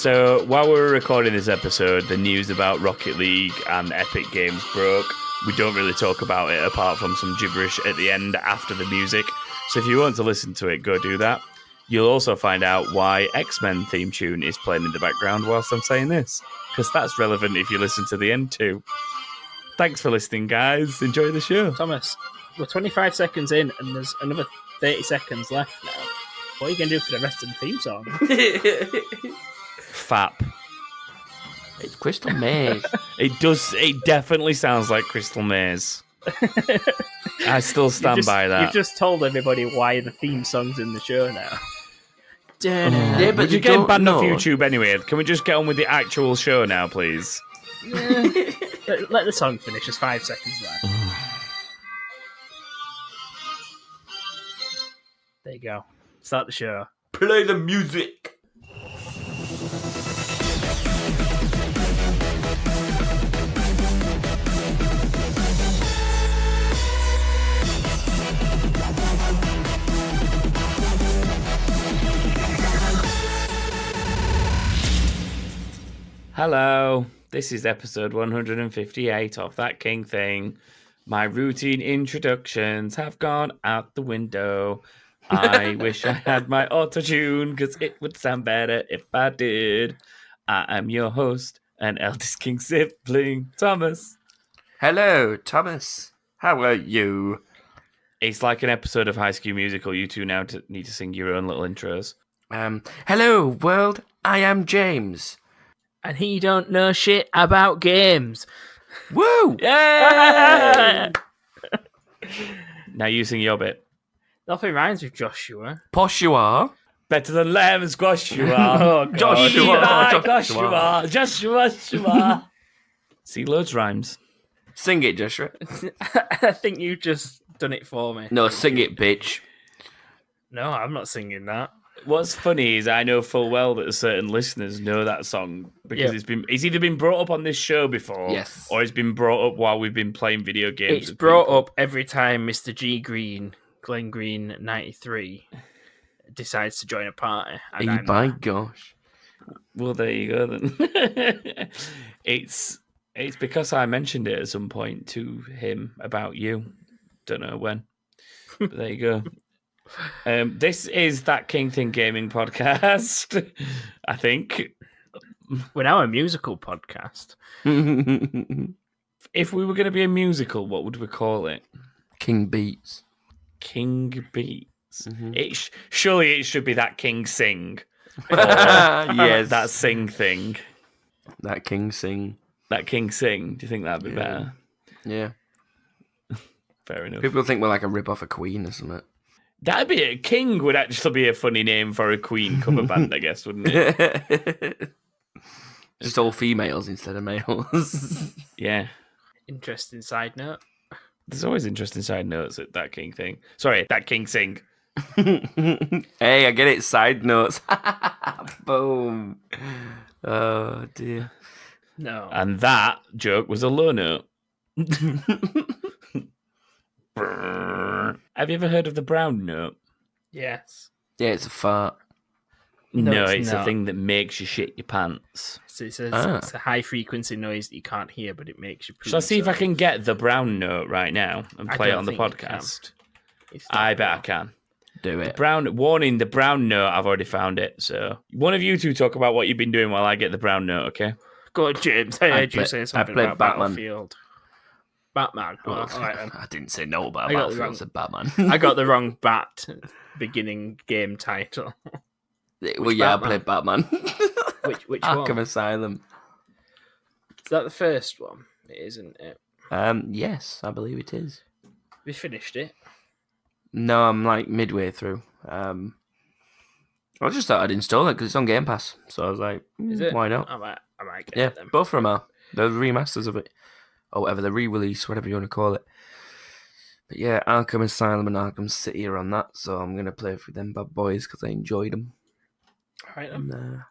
So while we were recording this episode, the news about Rocket League and Epic Games broke. We don't really talk about it apart from some gibberish at the end after the music. So if you want to listen to it, go do that. You'll also find out why X-Men theme tune is playing in the background whilst I'm saying this, because that's relevant if you listen to the end too. Thanks for listening, guys. Enjoy the show. Thomas, we're 25 seconds in and there's another 30 seconds left now. What are you going to do for the rest of the theme song? Fap. It's Crystal Maze. It definitely sounds like Crystal Maze. I still stand by that. You've just told everybody why the theme song's in the show now. Yeah, but you're getting banned off YouTube anyway. Can we just get on with the actual show now, please? Let the song finish. There's 5 seconds left. There you go. Start the show. Play the music. Hello, this is episode 158 of That King Thing. My routine introductions have gone out the window. I wish I had my auto-tune, because it would sound better if I did. I am your host and eldest king sibling, Thomas. Hello, Thomas. How are you? It's like an episode of High School Musical. You two now need to sing your own little intros. Hello, world. I am James. And he don't know shit about games. Woo! Yeah! Now you sing your bit. Nothing rhymes with Joshua. Posh you are. Better than lamb squash you are. Oh, God. Joshua. See, loads rhymes. Sing it, Joshua. I think you just done it for me. No, sing it, bitch. No, I'm not singing that. What's funny is I know full well that certain listeners know that song because it's either been brought up on this show before, yes, or it's been brought up while we've been playing video games. It's brought up every time Mr. G Green, Glenn Green 93, decides to join a party. And my gosh. Well, there you go then. It's because I mentioned it at some point to him about you. Don't know when. But there you go. This is That King Thing Gaming podcast, I think. We're now a musical podcast. If we were going to be a musical, what would we call it? King Beats. King Beats. Mm-hmm. Surely it should be That King Sing. Yes. That Sing thing. That King Sing. That King Sing. Do you think that'd be better? Yeah. Fair enough. People think we're like a rip-off of Queen or something. That'd be a King would actually be a funny name for a Queen cover band, I guess, wouldn't it? Just all females instead of males. Yeah. Interesting side note. There's always interesting side notes at That King Thing. Sorry, That King Sing. Hey, I get it. Side notes. Boom. Oh, dear. No. And that joke was a low note. Have you ever heard of the brown note? Yes. Yeah, it's a fart. No, it's it's not. a thing that makes you shit your pants. So it's a high frequency noise that you can't hear, but it makes you poop. Shall I see if I can get the brown note right now and I play it don't on the think you podcast? can. I bet I can. Do it. The brown note, I've already found it. So one of you two talk about what you've been doing while I get the brown note, okay? Go on, James. I heard you say something played about Batman. Battlefield. Batman. Oh, all right, then. I didn't say no about I got the Battlefield. wrong- I said Batman. I got the wrong bat beginning game title. Well, yeah, Batman? I played Batman. Which Arkham one? Asylum. Is that the first one? It isn't it? Yes, I believe it is. We finished it. No, I'm like midway through. I just thought I'd install it because it's on Game Pass. So I was like, Is it? why not? I might get Yeah, it then. both of them are. The remasters of it. Or whatever, the re-release, whatever you want to call it. But yeah, Arkham Asylum and Arkham City are on that, so I'm going to play through them bad boys because I enjoyed them. All right then.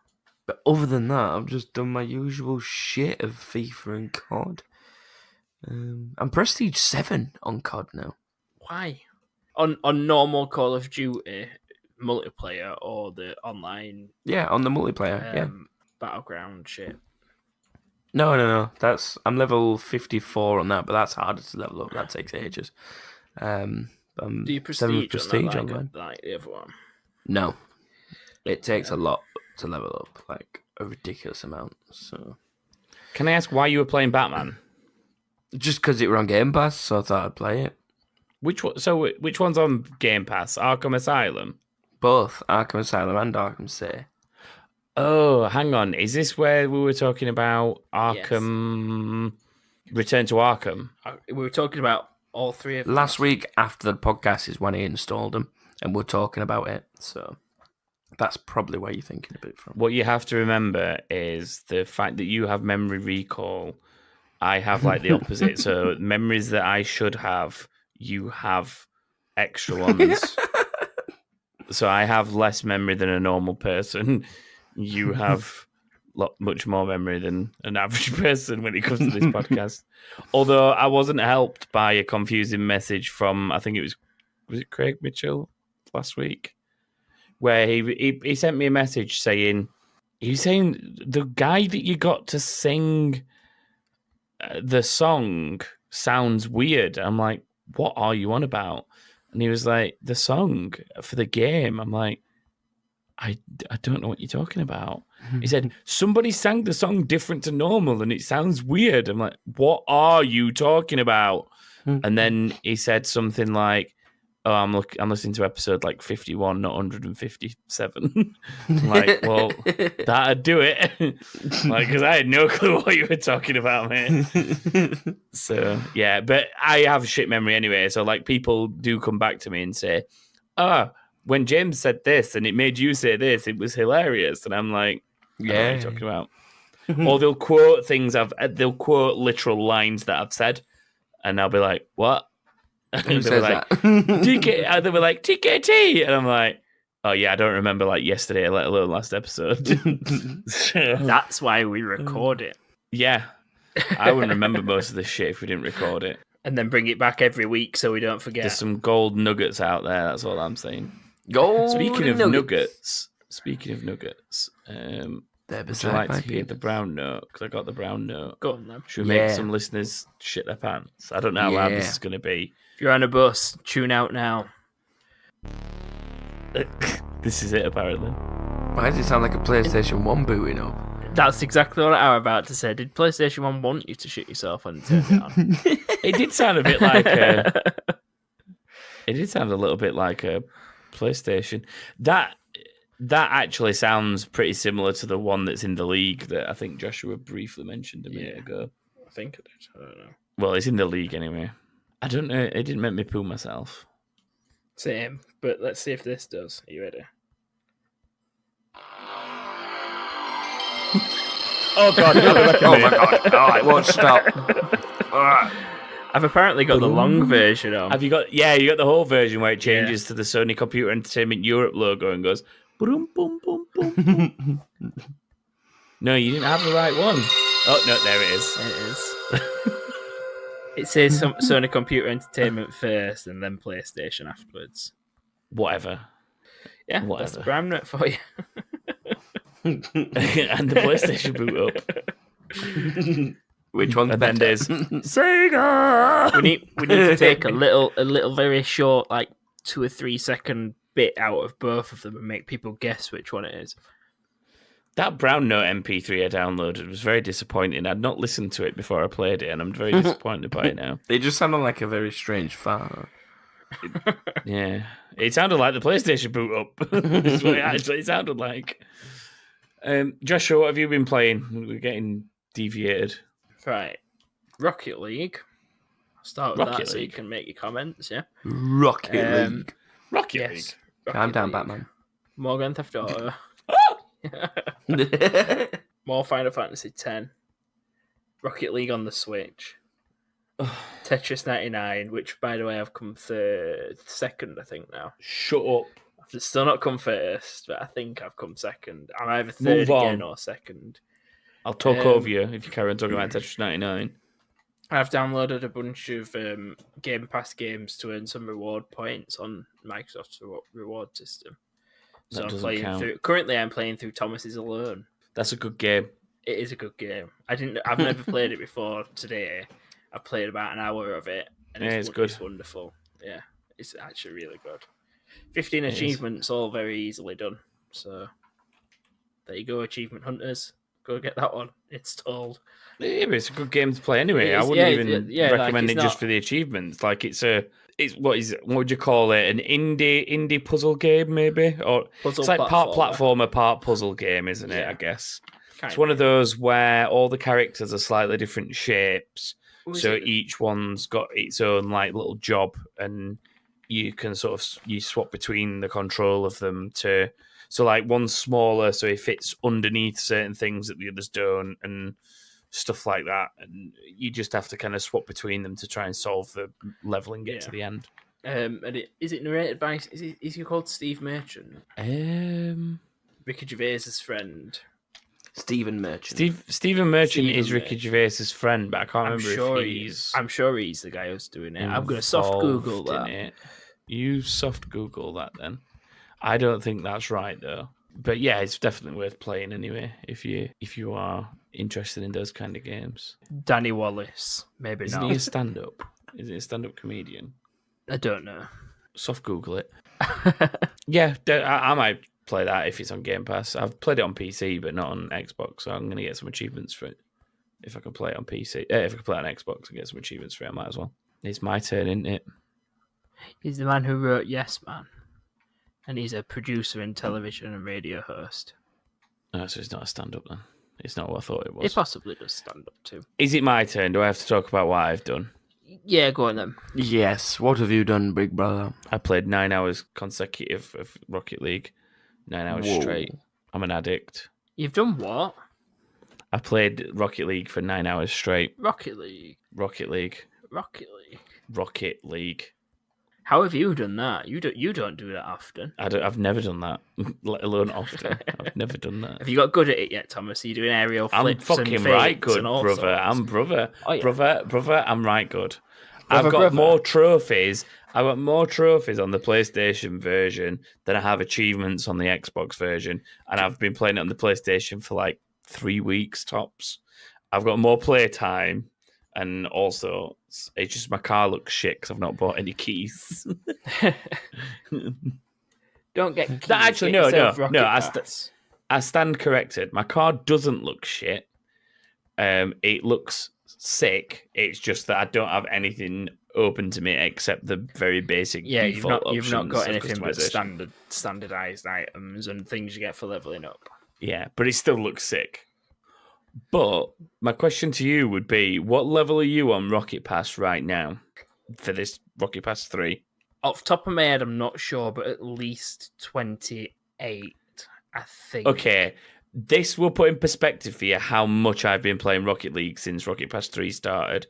But other than that, I've just done my usual shit of FIFA and COD. I'm Prestige 7 on COD now. Why? On normal Call of Duty multiplayer or the online? Yeah, on the multiplayer, yeah. battleground shit. No. I'm level 54 on that, but that's harder to level up. That takes ages. Do you 7 prestige on that, online. like the other one? No, it takes a lot to level up, like a ridiculous amount. So, Can I ask why you were playing Batman? just because it were on Game Pass, so I thought I'd play it. Which one? So which one's on Game Pass? Arkham Asylum. Both Arkham Asylum and Arkham City. Oh, hang on. Is this where we were talking about Arkham? Return to Arkham. We were talking about all three of them. Last week after the podcast is when I installed them, and we're talking about it. So that's probably where you're thinking of it from. What you have to remember is the fact that you have memory recall. I have like the opposite. So memories that I should have, you have extra ones. So I have less memory than a normal person. You have much more memory than an average person when it comes to this podcast. Although I wasn't helped by a confusing message from, I think was it Craig Mitchell last week, where he sent me a message saying, the guy that you got to sing the song sounds weird. I'm like, what are you on about? And he was like, the song for the game. I'm like, I don't know what you're talking about. He said, somebody sang the song different to normal and it sounds weird. I'm like, what are you talking about? And then he said something like, oh, I'm listening to episode like 51, not 157. I'm like, well, that'd do it. Like, because I had no clue what you were talking about, mate. So, yeah, but I have shit memory anyway. So, like, people do come back to me and say, when James said this and it made you say this, it was hilarious. And I'm like, I don't know what you're talking about. Or they'll quote they'll quote literal lines that I've said. And I'll be like, what? Who says that? TK, they were like, TKT. And I'm like, oh, yeah, I don't remember like yesterday, let alone last episode. That's why we record it. Yeah. I wouldn't remember most of this shit if we didn't record it. And then bring it back every week so we don't forget. There's some gold nuggets out there. That's all I'm saying. Speaking of nuggets, would you like to hear the brown note? Because I got the brown note. Go on, then. Should we make some listeners shit their pants? I don't know how loud this is going to be. If you're on a bus, tune out now. This is it, apparently. Why does it sound like a PlayStation 1 booting up? That's exactly what I was about to say. Did PlayStation 1 want you to shit yourself and turn it on? It did sound a bit like a... It did sound a little bit like a PlayStation. That actually sounds pretty similar to the one that's in the league that I think Joshua briefly mentioned a minute ago. I think it did. I don't know. Well, it's in the league anyway. I don't know. It didn't make me poo myself. Same, but let's see if this does. Are you ready? Oh, God. Oh, my God. Oh, it won't stop. I've apparently got the long version on. Have you got... Yeah, you got the whole version where it changes to the Sony Computer Entertainment Europe logo and goes... Boom, boom, boom, boom, boom. No, you didn't have the right one. Oh, no, there it is. It is. It says Sony Computer Entertainment first and then PlayStation afterwards. Whatever. Yeah, that's the brown note for you. And the PlayStation boot up. Which one's and better? Then there's Sega. We need to take a little very short, like 2 or 3 second bit out of both of them and make people guess which one it is. That brown note MP3 I downloaded was very disappointing. I'd not listened to it before I played it, and I'm very disappointed by it now. It just sounded like a very strange fart. Yeah, it sounded like the PlayStation boot up. That's what it actually sounded like. Joshua, what have you been playing? We're getting deviated. Right, Rocket League. I'll start with that so you can make your comments. Yeah, Rocket League. Rocket League. Calm down, Batman. More Grand Theft Auto. More Final Fantasy X. Rocket League on the Switch. Tetris 99, which, by the way, I've come second, I think, now. Shut up. I've still not come first, but I think I've come second. I'm either third again or second. I'll talk over you if you carry on talking about Tetris 99. I've downloaded a bunch of Game Pass games to earn some reward points on Microsoft's reward system. So I'm playing through. Currently, I'm playing through Thomas's Alone. That's a good game. It is a good game. I've never played it before today. I've played about an hour of it, and it's good. It's wonderful. Yeah, it's actually really good. 15 achievements, all very easily done. So there you go, achievement hunters. Go get that one installed. Yeah, but it's a good game to play anyway. I wouldn't even recommend it just for the achievements. Like it's what would you call it? An indie puzzle game, maybe? Or it's like part platformer, part puzzle game, isn't it? I guess. It's one of those where all the characters are slightly different shapes. So each one's got its own like little job, and you can you swap between the control of them to. So like one's smaller, so it fits underneath certain things that the others don't, and stuff like that. And you just have to kind of swap between them to try and solve the level and get to the end. Is it narrated by? Is he called Steve Merchant? Ricky Gervais's friend. Stephen Merchant. Stephen Merchant is Ricky Gervais's friend, but I can't remember if he's... I'm sure he's the guy who's doing it. I'm going to soft Google that. You soft Google that then. I don't think that's right, though. But yeah, it's definitely worth playing anyway, if you are interested in those kind of games. Danny Wallace. Maybe Isn't not. he a stand-up? Is he a stand-up comedian? I don't know. Soft Google it. Yeah, I might play that if it's on Game Pass. I've played it on PC, but not on Xbox, so I'm going to get some achievements for it. If I can play it on PC, if I can play it on Xbox and get some achievements for it, I might as well. It's my turn, isn't it? He's the man who wrote Yes Man, and he's a producer and television and radio host. Oh, so it's not a stand-up then. It's not what I thought it was. It possibly does stand up too. Is it my turn? Do I have to talk about what I've done? Yeah, go on then. Yes. What have you done, big brother? I played 9 hours consecutive of Rocket League. 9 hours straight. I'm an addict. You've done what? I played Rocket League for 9 hours straight. Rocket League. How have you done that? You don't do that often. I've never done that, let alone often. I've never done that. Have you got good at it yet, Thomas? Are you doing aerial flips? I'm fucking right good, brother. I'm brother. Oh, yeah. Brother. I'm right good. I've got more trophies. I've got more trophies on the PlayStation version than I have achievements on the Xbox version, and I've been playing it on the PlayStation for like 3 weeks tops. I've got more playtime. And also, it's just my car looks shit because I've not bought any keys. Don't get keys. Actually, no. I stand corrected. My car doesn't look shit. It looks sick. It's just that I don't have anything open to me except the very basic. Yeah, you've not got anything but standardized items and things you get for leveling up. Yeah, but it still looks sick. But my question to you would be, what level are you on Rocket Pass right now for this Rocket Pass 3? Off the top of my head, I'm not sure, but at least 28, I think. Okay, this will put in perspective for you how much I've been playing Rocket League since Rocket Pass 3 started.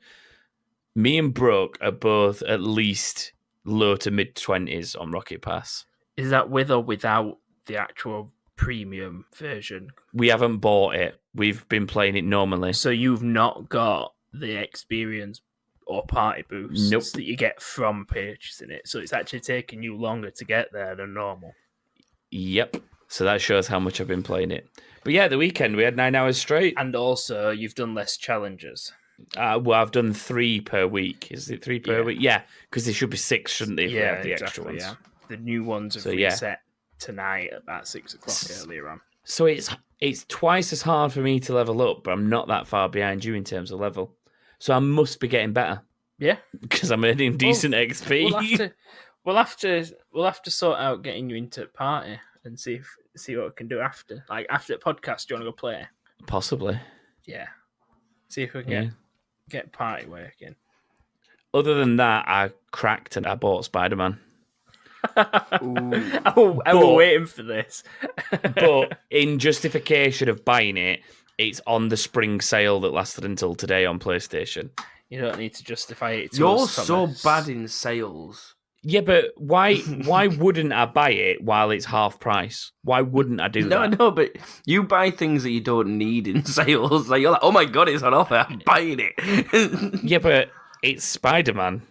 Me and Brooke are both at least low to mid-20s on Rocket Pass. Is that with or without the actual premium version? We haven't bought it. We've been playing it normally. So you've not got the experience or party boosts that you get from purchasing it. So it's actually taking you longer to get there than normal. Yep. So that shows how much I've been playing it. But yeah, the weekend we had 9 hours straight. And also you've done less challenges. Well, I've done 3 per week. Is it 3 per week? Yeah, because there should be 6, shouldn't they? If we have the extra ones. Yeah. The new ones have reset tonight at about 6 o'clock earlier on. So it's twice as hard for me to level up, but I'm not that far behind you in terms of level. So I must be getting better. Yeah, because I'm earning decent XP. We'll have to sort out getting you into party and see what we can do after. Like after the podcast, do you want to go play? Possibly. Yeah. See if we can get party working. Other than that, I cracked and I bought Spider-Man. I was waiting for this. But in justification of buying it, it's on the spring sale that lasted until today on PlayStation. You don't need to justify it. You're so bad in sales. Yeah, but why wouldn't I buy it while it's half price? Why wouldn't I do that? No, but you buy things that you don't need in sales. Like you're like, oh my god, it's on offer. I'm buying it. Yeah, but it's Spider-Man.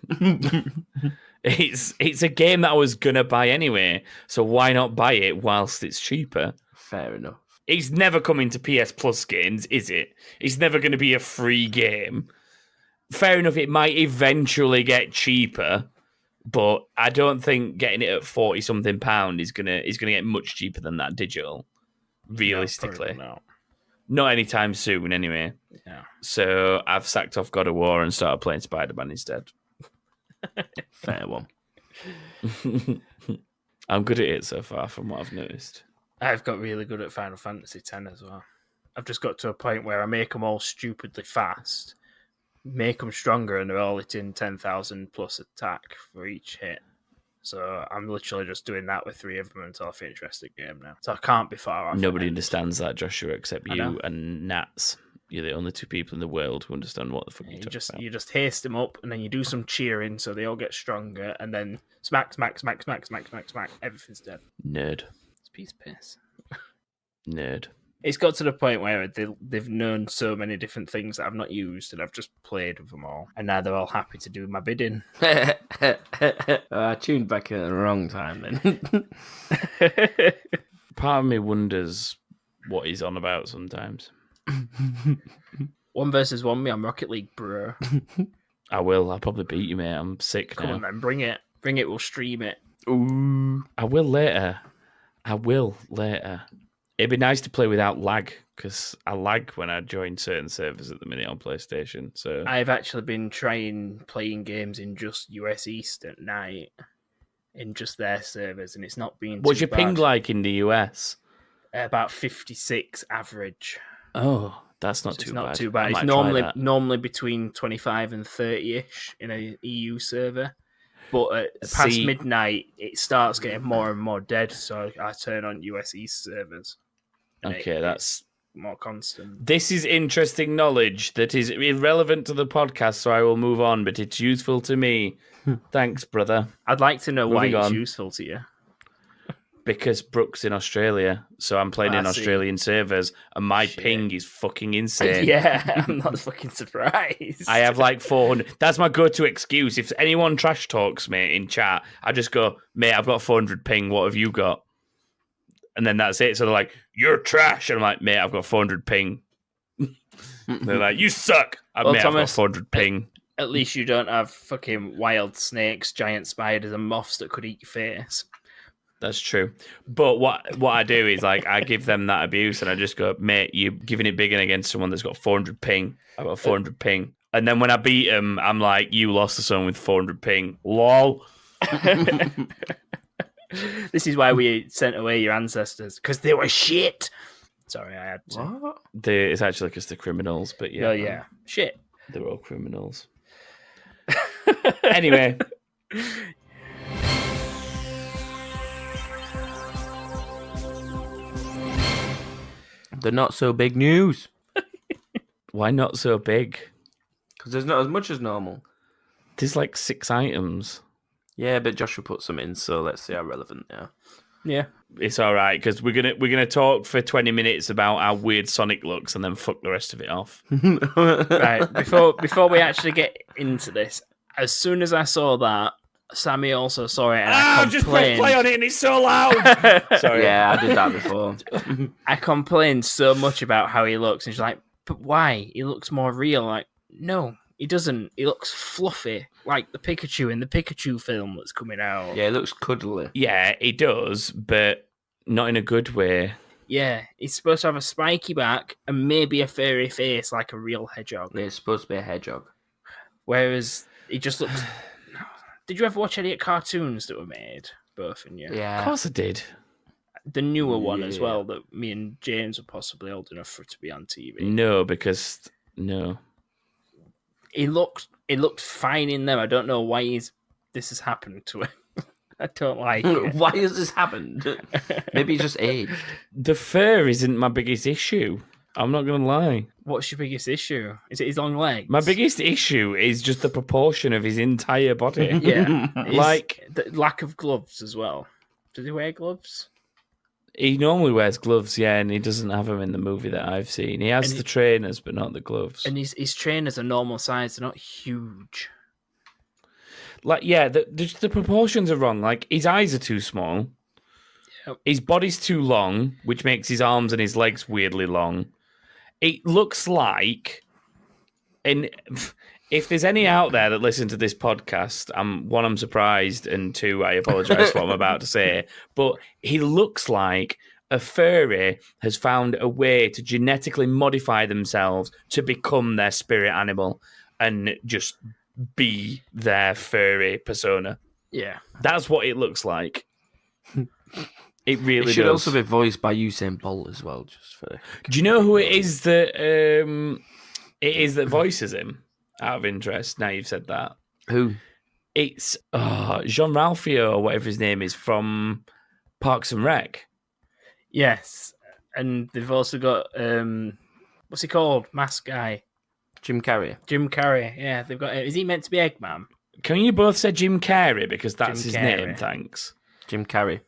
It's a game that I was gonna buy anyway, so why not buy it whilst it's cheaper? Fair enough. It's never coming to PS Plus games, is it? It's never going to be a free game. Fair enough, it might eventually get cheaper, but I don't think getting it at £40-something is gonna get much cheaper than that digital. Realistically, no. Not anytime soon, anyway. Yeah. So I've sacked off God of War and started playing Spider-Man instead. Fair one. I'm good at it so far, from what I've noticed. I've got really good at Final Fantasy X as well. I've just got to a point where I make them all stupidly fast, make them stronger, and they're all hitting 10,000 plus attack for each hit. So I'm literally just doing that with 3 of them until I finish the rest of the game now. So I can't be far off. Nobody understands that, Joshua, except you and Nats. You're the only 2 people in the world who understand what the fuck you're talking about. You just haste them up, and then you do some cheering so they all get stronger, and then smack, everything's dead. Nerd. It's a piece of piss. Nerd. It's got to the point where they've known so many different things that I've not used, and I've just played with them all. And now they're all happy to do my bidding. I tuned back at the wrong time then. Part of me wonders what he's on about sometimes. 1 versus 1 me on Rocket League, bro. I will. I'll probably beat you, mate. I'm sick now. Come on, then. Bring it. We'll stream it. Ooh. I will later. It'd be nice to play without lag, because I lag when I join certain servers at the minute on PlayStation. So I've actually been playing games in just US East at night, in just their servers, and it's not been what's too your ping bad. like in the US? About 56 average. Oh, that's not So too it's bad. not too bad. I It's might try normally between 25 and 30-ish in a EU server. But past midnight, it starts getting more and more dead, so I turn on US East servers. Okay, that's more constant. This is interesting knowledge that is irrelevant to the podcast, so I will move on, but it's useful to me. Thanks, brother. I'd like to know Moving why it's on. useful to you. Because Brooke's in Australia, so I'm playing in Australian servers, and my ping is fucking insane. Yeah, I'm not fucking surprised. I have like 400. That's my go-to excuse. If anyone trash talks me in chat, I just go, mate, I've got 400 ping. What have you got? And then that's it. So they're like, you're trash. And I'm like, mate, I've got 400 ping. They're like, you suck. Well, mate, Thomas, I've got 400 ping. At least you don't have fucking wild snakes, giant spiders, and moths that could eat your face. That's true. But what I do is, like, I give them that abuse, and I just go, mate, you're giving it big against someone that's got 400 ping. I've got 400 ping. And then when I beat them, I'm like, you lost to someone with 400 ping. Lol. This is why we sent away your ancestors, because they were shit. Sorry, I had to. What? It's actually because they're criminals, but yeah. Oh, yeah. Shit. They're all criminals. Anyway. The not so big news. Why not so big? Because there's not as much as normal. There's like 6 items. Yeah, but Joshua put some in, so let's see how relevant they are. Yeah. It's all right, because we're gonna talk for 20 minutes about how weird Sonic looks, and then fuck the rest of it off. Right. Before we actually get into this, as soon as I saw that, Sammy also saw it, and I just press play on it, and it's so loud. Sorry. Yeah, I did that before. I complained so much about how he looks, and she's like, "But why? He looks more real." Like, no, he doesn't. He looks fluffy, like the Pikachu in the Pikachu film that's coming out. Yeah, it looks cuddly. Yeah, he does, but not in a good way. Yeah, he's supposed to have a spiky back and maybe a furry face like a real hedgehog. Yeah, it's supposed to be a hedgehog. Whereas he just looks... Did you ever watch any cartoons that were made? Both in you? Yeah. Of course I did. The newer one as well, that me and James are possibly old enough for it to be on TV. No, because... No. He looked fine in them. I don't know why this has happened to him. I don't like it. Why has this happened? Maybe he just aged. The fur isn't my biggest issue. I'm not going to lie. What's your biggest issue? Is it his long legs? My biggest issue is just the proportion of his entire body. Yeah. Like... The lack of gloves as well. Does he wear gloves? He normally wears gloves, yeah, and he doesn't have them in the movie that I've seen. He has the trainers, but not the gloves. And his trainers are normal size. They're not huge. Like, yeah, the proportions are wrong. Like, his eyes are too small. His body's too long, which makes his arms and his legs weirdly long. It looks like, and if there's any out there that listen to this podcast, one, I'm surprised, and two, I apologise for what I'm about to say, but he looks like a furry has found a way to genetically modify themselves to become their spirit animal and just be their furry persona. Yeah. That's what it looks like. It really does. It should also be voiced by Usain Bolt as well. Just for. Do you know who it is that voices him? Out of interest, now you've said that. Who? It's Jean-Ralphio or whatever his name is from Parks and Rec. Yes, and they've also got what's he called? Mask guy. Jim Carrey. Jim Carrey. Yeah, they've got. Is he meant to be Eggman? Can you both say Jim Carrey because that's his name? Thanks. Jim Carrey.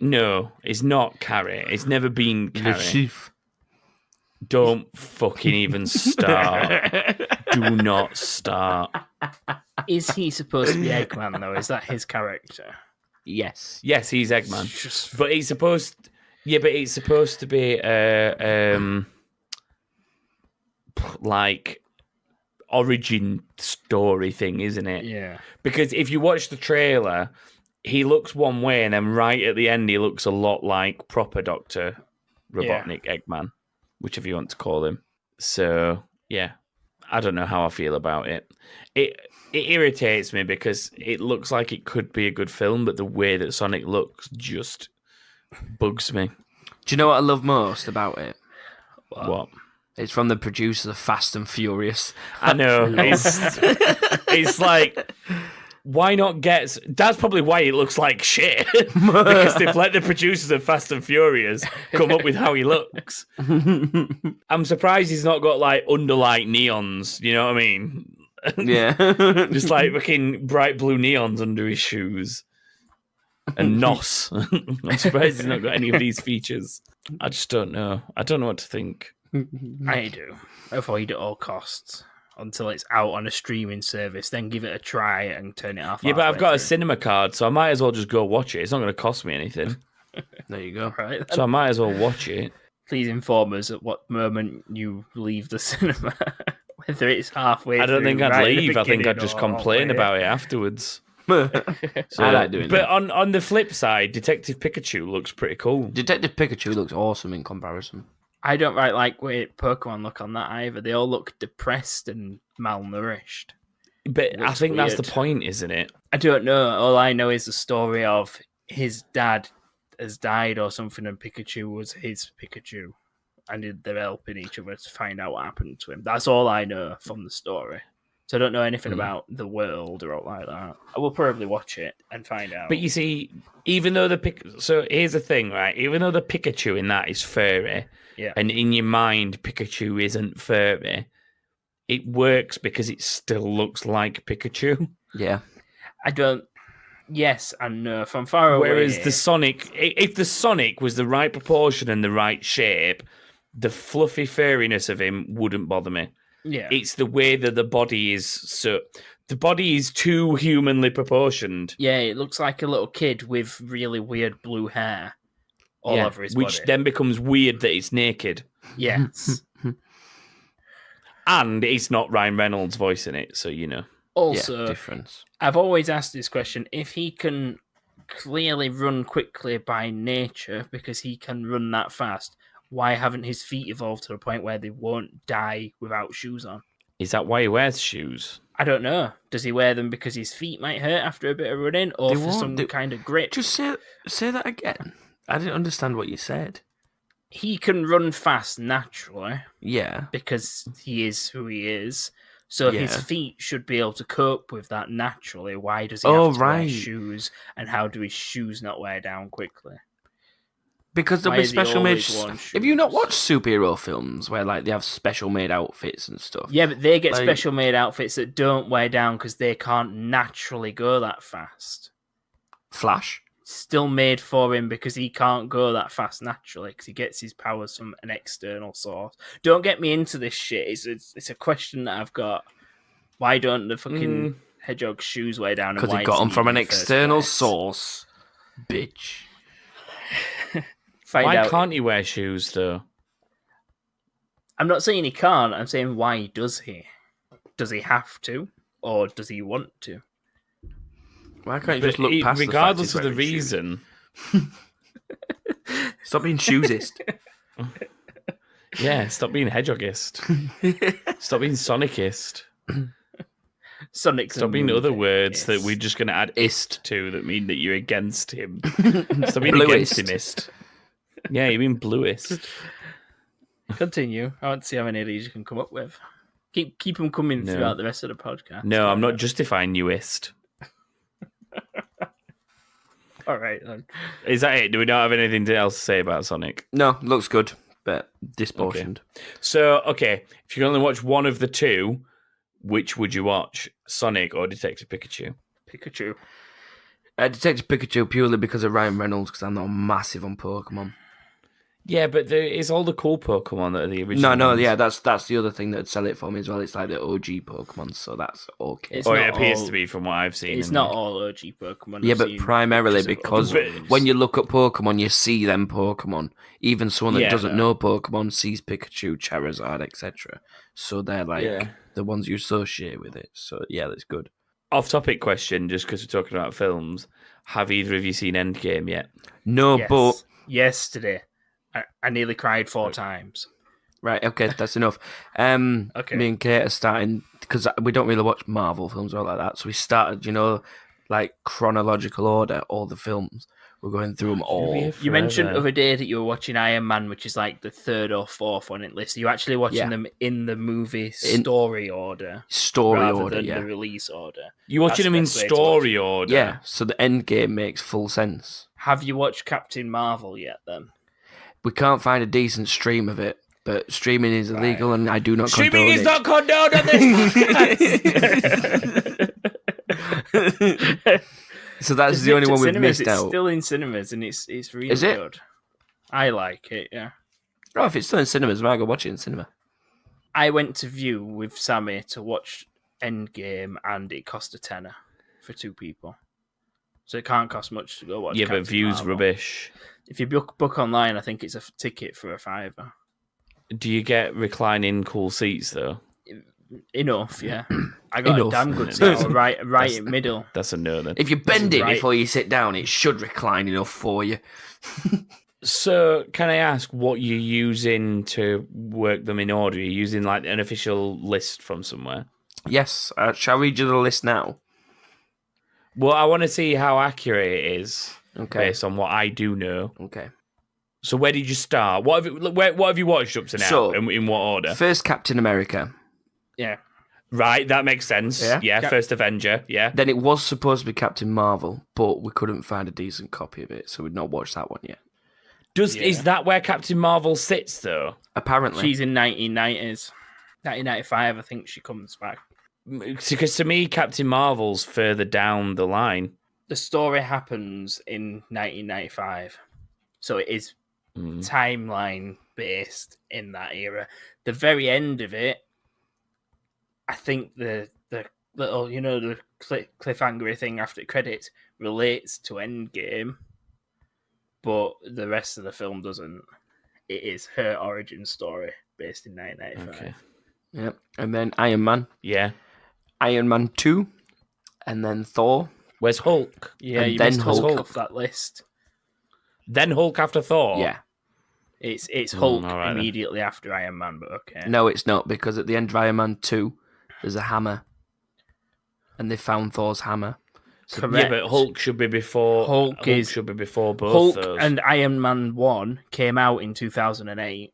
No, it's not Carrey. It's never been Carrey. The chief. Don't fucking even start. Do not start. Is he supposed to be Eggman though? Is that his character? Yes. Yes, he's Eggman. But it's supposed. Yeah, but it's supposed to be like origin story thing, isn't it? Yeah. Because if you watch the trailer, he looks one way, and then right at the end, he looks a lot like proper Dr. Robotnik Eggman, whichever you want to call him. So, yeah, I don't know how I feel about it. It irritates me because it looks like it could be a good film, but the way that Sonic looks just bugs me. Do you know what I love most about it? What? It's from the producers of Fast and Furious. I know. It's like, why not get... That's probably why it looks like shit. Because they've let the producers of Fast and Furious come up with how he looks. I'm surprised he's not got, like, underlight neons. You know what I mean? Yeah. Just, like, fucking bright blue neons under his shoes. And NOS. I'm surprised he's not got any of these features. I just don't know. I don't know what to think. I do. Avoid at all costs until it's out on a streaming service. Then give it a try and turn it off. Yeah, but I've got a cinema card, so I might as well just go watch it. It's not going to cost me anything. There you go. Right, then. So I might as well watch it. Please inform us at what moment you leave the cinema. Whether it's halfway. I don't through, think I'd right leave. I think I'd just complain about it afterwards. So, I like doing but that. on the flip side, Detective Pikachu looks pretty cool. Detective Pikachu looks awesome in comparison. I don't like way Pokemon look on that either. They all look depressed and malnourished. But I think that's the point, isn't it? I don't know. All I know is the story of his dad has died or something, and Pikachu was his Pikachu, and they're helping each other to find out what happened to him. That's all I know from the story. So I don't know anything about the world or like that. I will probably watch it and find out. But you see, even though so here's the thing, right? Even though the Pikachu in that is furry, and in your mind Pikachu isn't furry, it works because it still looks like Pikachu. Yeah. I don't. Yes and no. From far away. Whereas the Sonic, if the Sonic was the right proportion and the right shape, the fluffy furriness of him wouldn't bother me. Yeah. It's the way that the body is the body is too humanly proportioned. Yeah, it looks like a little kid with really weird blue hair all over his body. Which then becomes weird that it's naked. Yes. And it's not Ryan Reynolds voicing it, so you know. Also, difference. I've always asked this question: if he can clearly run quickly by nature because he can run that fast, why haven't his feet evolved to the point where they won't die without shoes on? Is that why he wears shoes? I don't know. Does he wear them because his feet might hurt after a bit of running, or for some kind of grip? Just say that again. I didn't understand what you said. He can run fast naturally. Yeah. Because he is who he is. So his feet should be able to cope with that naturally. Why does he have to wear shoes? And how do his shoes not wear down quickly? Because there'll be special made. Have you not watched superhero films where like they have special made outfits and stuff? Yeah, but they get special made outfits that don't wear down because they can't naturally go that fast. Flash? Still made for him because he can't go that fast naturally because he gets his powers from an external source. Don't get me into this shit. It's a question that I've got. Why don't the fucking Hedgehog shoes wear down? Because he got them from an external source, bitch. Why can't he wear shoes, though? I'm not saying he can't. I'm saying why does he? Does he have to? Or does he want to? Why can't you just look past regardless of the reason? Stop being shoesist. Yeah, stop being hedgehogist. Stop being sonicist. Sonic's Stop being other words that we're just going to add ist to that mean that you're against him. Stop being against himist. Yeah, you mean bluest. Continue. I want to see how many of these you can come up with. Keep them coming throughout the rest of the podcast. No, I'm not justifying newest. All right, then. Is that it? Do we not have anything else to say about Sonic? No, looks good, but disproportioned. Okay. So, if you can only watch one of the two, which would you watch? Sonic or Detective Pikachu? Pikachu. Detective Pikachu purely because of Ryan Reynolds, because I'm not massive on Pokemon. Yeah, but it's all the cool Pokemon that are the original. No, ones. yeah, that's the other thing that'd sell it for me as well. It's like the OG Pokemon, so that's okay. It's it appears to be from what I've seen. It's not all OG Pokemon. Yeah, but primarily because when you look at Pokemon, you see them Pokemon. Even someone that doesn't know Pokemon sees Pikachu, Charizard, etc. So they're like the ones you associate with it. So yeah, that's good. Off-topic question, just because we're talking about films. Have either of you seen Endgame yet? No, but yesterday. I nearly cried 4 times. Right, okay, that's enough. Okay. Me and Kate are starting, because we don't really watch Marvel films or like that, so we started, like chronological order, all the films. We're going through them all. You mentioned the other day that you were watching Iron Man, which is like the 3rd or 4th on it list. Are you actually watching them in the movie story order? Rather than the release order. You're watching them in story order? Yeah, so the Endgame makes full sense. Have you watched Captain Marvel yet, then? We can't find a decent stream of it, but streaming is illegal, and I do not condone it. Streaming is not condoned on this. So that's the only one we've missed out. It's still in cinemas, and it's really good. I like it, yeah. Oh, if it's still in cinemas, I might go watch it in cinema. I went to view with Sammy to watch Endgame, and it cost £10 for 2 people. So it can't cost much to go watch. Yeah, but view's rubbish. If you book online, I think it's a ticket for £5. Do you get reclining cool seats though? Enough, yeah. I got a damn good seat right in middle. That's a no then. If you bend it before you sit down, it should recline enough for you. So, can I ask what you're using to work them in order? Are you using like an official list from somewhere? Yes. Shall we do the list now? Well, I want to see how accurate it is. Okay. Based on what I do know. Okay. So where did you start? What have you watched up to now? So, in what order? First Captain America. Yeah. Right, that makes sense. Yeah, first Avenger, yeah. Then it was supposed to be Captain Marvel, but we couldn't find a decent copy of it, so we'd not watched that one yet. Is that where Captain Marvel sits, though? Apparently. She's in 1990s. 1995, I think she comes back. Because to me, Captain Marvel's further down the line. The story happens in 1995, so it is timeline based in that era. The very end of it, I think the little the cliffhanger thing after credits relates to Endgame, but the rest of the film doesn't. It is her origin story based in 1995. Okay. Yep, and then Iron Man. Yeah. Iron Man 2, and then Thor. Where's Hulk? Yeah, and you missed Hulk off that list. Then Hulk after Thor? Yeah. It's Hulk immediately after Iron Man, but okay. No, it's not, because at the end of Iron Man 2, there's a hammer. And they found Thor's hammer. So, yeah, but Hulk should be before. Hulk should be before both Hulk those. And Iron Man 1 came out in 2008.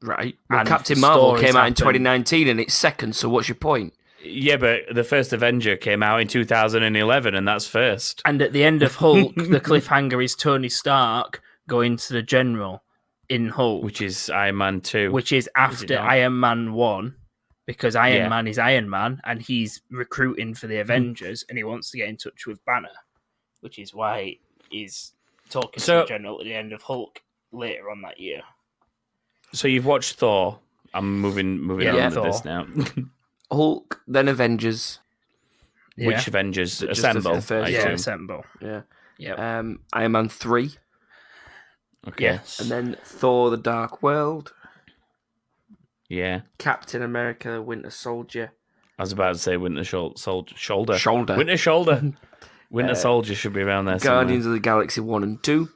Right. Well, Captain Marvel came out in 2019 and it's second, so what's your point? Yeah, but the first Avenger came out in 2011 and that's first. And at the end of Hulk, the cliffhanger is Tony Stark going to the General in Hulk. Which is Iron Man 2. Which is after Iron Man 1, because Iron Man is Iron Man and he's recruiting for the Avengers and he wants to get in touch with Banner, which is why he's talking to the General at the end of Hulk later on that year. So you've watched Thor. I'm moving on to this now. Hulk, then Avengers. Which Avengers? Assemble. Assemble. Yeah. Iron Man 3. Okay. Yes. And then Thor: The Dark World. Yeah. Captain America: Winter Soldier. I was about to say Winter Shoulder. Shoulder. Winter Shoulder. Winter Soldier should be around there Guardians somewhere. of the Galaxy 1 and 2.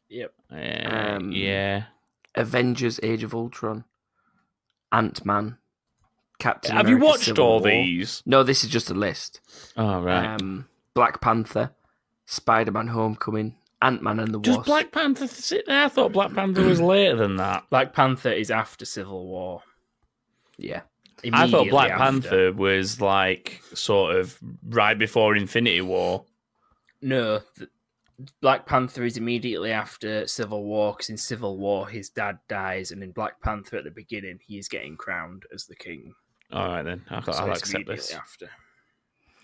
Yep. Yeah. Avengers: Age of Ultron. Ant-Man. Captain Have America: you watched Civil all War. these? No, this is just a list. Oh, right. Black Panther. Spider-Man: Homecoming. Ant-Man and the Does Wasp. Black Panther sit there? I thought Black Panther was later than that. Black Panther is after Civil War. Yeah. I thought Black Immediately after. Panther was like sort of right before Infinity War. No, Black Panther is immediately after Civil War, because in Civil War his dad dies, and in Black Panther at the beginning he is getting crowned as the king. All right then, I'll it's accept this. immediately after.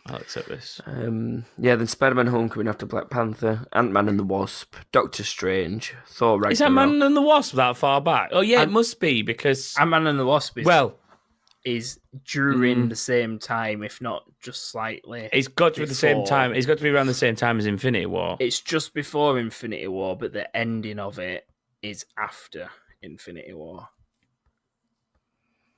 I'll accept this. Then Spider-Man: Homecoming after Black Panther. Ant-Man and the Wasp. Doctor Strange. Thor: Ragnarok. Is Ant-Man and the Wasp that far back? Oh yeah, it must be because Ant-Man and the Wasp is during the same time, if not just slightly. It's got to be the same time. It's got to be around the same time as Infinity War. It's just before Infinity War, but the ending of it is after Infinity War.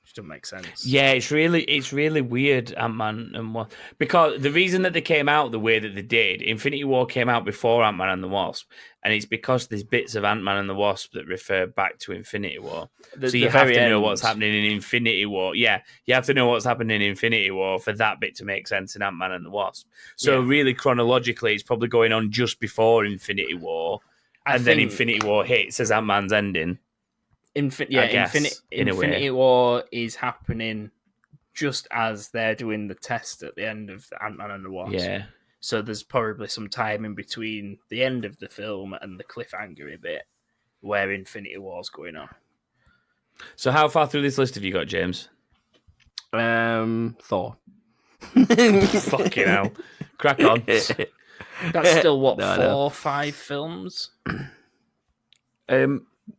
Which doesn't make sense. Yeah, it's really weird, Ant-Man and Wasp. Because the reason that they came out the way that they did, Infinity War came out before Ant-Man and the Wasp, and it's because there's bits of Ant-Man and the Wasp that refer back to Infinity War. So you have to know what's happening in Infinity War. Yeah, you have to know what's happening in Infinity War for that bit to make sense in Ant-Man and the Wasp. So really, chronologically, it's probably going on just before Infinity War, and then Infinity War hits as Ant-Man's ending. Infinity War is happening just as they're doing the test at the end of the Ant-Man and the Wasp. Yeah. So there's probably some time in between the end of the film and the cliffhanger bit where Infinity War's going on. So how far through this list have you got, James? Thor. Fucking hell. Crack on. That's still, 4 or 5 films?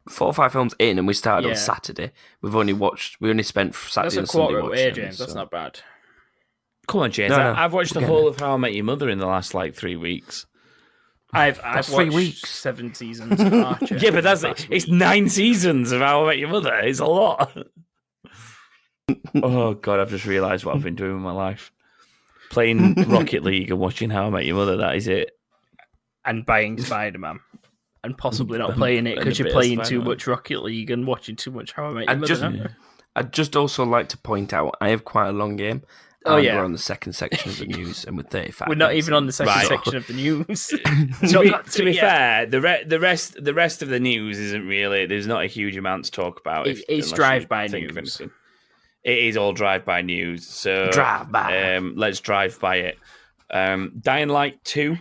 4 or 5 films in, and we started on Saturday. We only spent Saturday and Sunday watching. That's a quarter away, James. That's not bad. Come on, James. I've watched the whole of How I Met Your Mother in the last 3 weeks. I've watched 3 weeks. 7 seasons of Archer. Yeah, but it's 9 seasons of How I Met Your Mother. It's a lot. Oh God, I've just realised what I've been doing with my life. Playing Rocket League and watching How I Met Your Mother. That is it. And buying Spider-Man. And possibly not playing it because you're playing too much Rocket League and watching too much How I Met Your Mother. I'd just also like to point out, I have quite a long game. We're on the second section of the news, and with 35 we're not even on the second section of the news. to be fair, the rest of the news isn't really. There's not a huge amount to talk about. It's drive-by news. It is all drive-by news. So drive-by. Let's drive by it. Dying Light 2,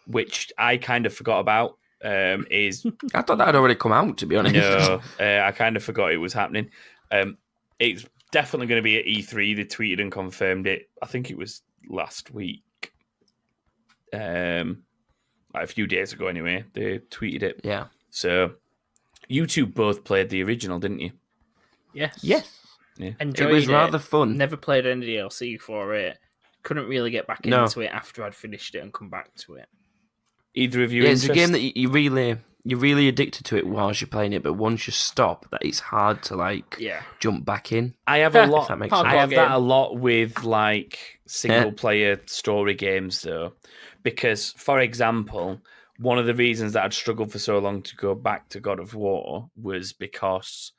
which I kind of forgot about. Is I thought that had already come out, to be honest. No, I kind of forgot it was happening. It's definitely going to be at E3. They tweeted and confirmed it. I think it was last week. A few days ago anyway. They tweeted it. Yeah. So you two both played the original, didn't you? Yes. Yeah. Enjoyed it was rather fun. Never played any DLC for it. Couldn't really get back into it after I'd finished it and come back to it. Either of you? It's a game that you're really addicted to it whilst you're playing it, but once you stop, that it's hard to jump back in. I have a lot. I have that a lot with single player story games though, because for example, one of the reasons that I'd struggled for so long to go back to God of War was because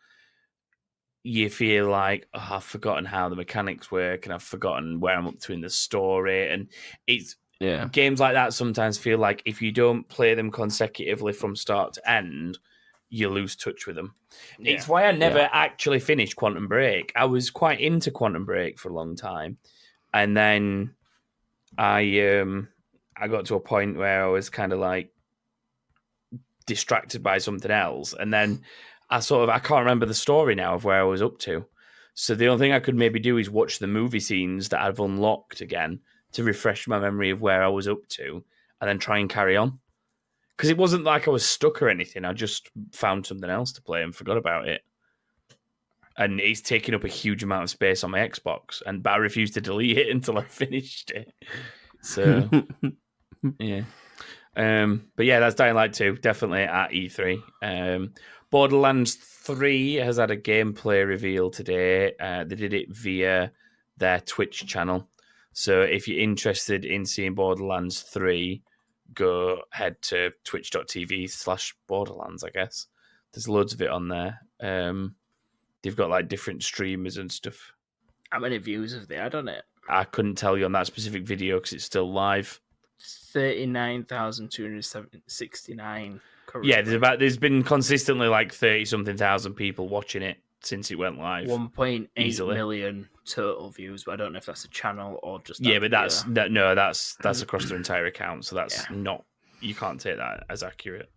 you feel like, I've forgotten how the mechanics work, and I've forgotten where I'm up to in the story, and it's. Yeah. Games like that sometimes feel like if you don't play them consecutively from start to end, you lose touch with them. Yeah. It's why I never actually finished Quantum Break. I was quite into Quantum Break for a long time. And then I got to a point where I was kind of distracted by something else. And then I can't remember the story now of where I was up to. So the only thing I could maybe do is watch the movie scenes that I've unlocked again to refresh my memory of where I was up to, and then try and carry on. Because it wasn't like I was stuck or anything. I just found something else to play and forgot about it. And it's taking up a huge amount of space on my Xbox, but I refused to delete it until I finished it. So, yeah. But yeah, that's Dying Light 2, definitely at E3. Borderlands 3 has had a gameplay reveal today. They did it via their Twitch channel. So if you're interested in seeing Borderlands 3, go head to twitch.tv/Borderlands, I guess. There's loads of it on there. They've got like different streamers and stuff. How many views have they had on it? I couldn't tell you on that specific video because it's still live. 39,269. Yeah, there's been consistently like 30-something thousand people watching it since it went live. 1.8 million total views, but I don't know if that's a channel or just but that's across their entire account, so that's not, you can't take that as accurate.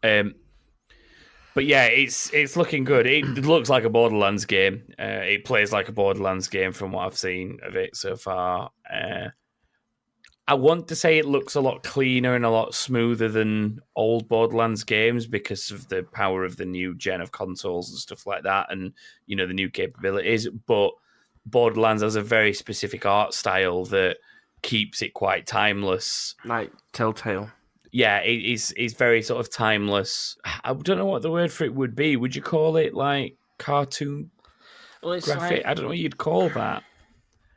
But yeah, it's looking good. It looks like a Borderlands game. It plays like a Borderlands game from what I've seen of it so far. I want to say it looks a lot cleaner and a lot smoother than old Borderlands games because of the power of the new gen of consoles and stuff like that, and the new capabilities. But Borderlands has a very specific art style that keeps it quite timeless, like Telltale. Yeah, it's very sort of timeless. I don't know what the word for it would be. Would you call it like cartoon graphic? I don't know what you'd call that.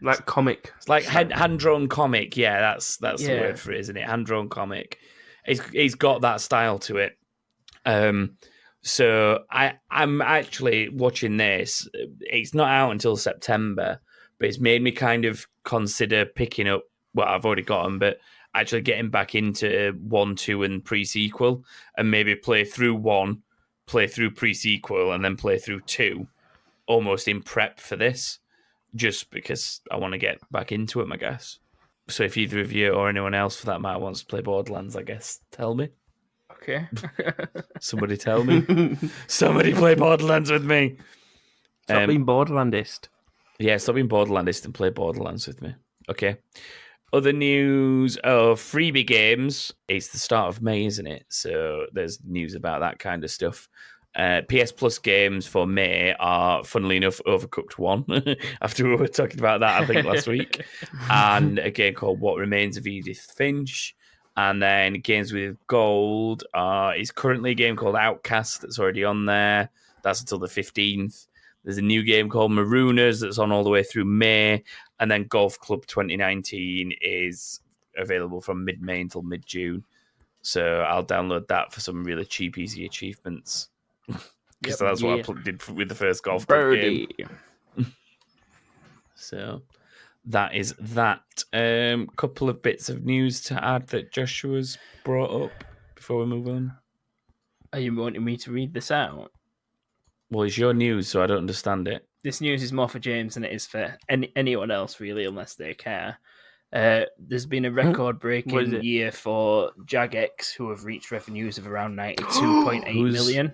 Like comic. It's like hand-drawn comic. Yeah, that's the word for it, isn't it? Hand-drawn comic. It's got that style to it. So I'm actually watching this. It's not out until September, but it's made me kind of consider picking up. Well, I've already got them, but actually getting back into 1, 2, and pre-sequel, and maybe play through 1, play through pre-sequel, and then play through 2, almost in prep for this, just because I want to get back into it, I guess. So if either of you or anyone else for that matter wants to play Borderlands, I guess, tell me. Okay. Somebody tell me. Somebody play Borderlands with me. Stop being Borderlandist. Yeah, stop being Borderlandist and play Borderlands with me. Okay. Other news of freebie games. It's the start of May, isn't it? So there's news about that kind of stuff. PS Plus games for May are, funnily enough, Overcooked 1, after we were talking about that, I think, last week. And a game called What Remains of Edith Finch. And then games with gold is currently a game called Outcast that's already on there. That's until the 15th. There's a new game called Marooners that's on all the way through May. And then Golf Club 2019 is available from mid-May until mid-June. So I'll download that for some really cheap, easy achievements. Because that's what I did with the first Golf Club game. So that is that. Couple of bits of news to add that Joshua's brought up before we move on. Are you wanting me to read this out? Well, it's your news, so I don't understand it. This news is more for James than it is for anyone else, really, unless they care. There's been a record-breaking year for Jagex, who have reached revenues of around 92.8 million.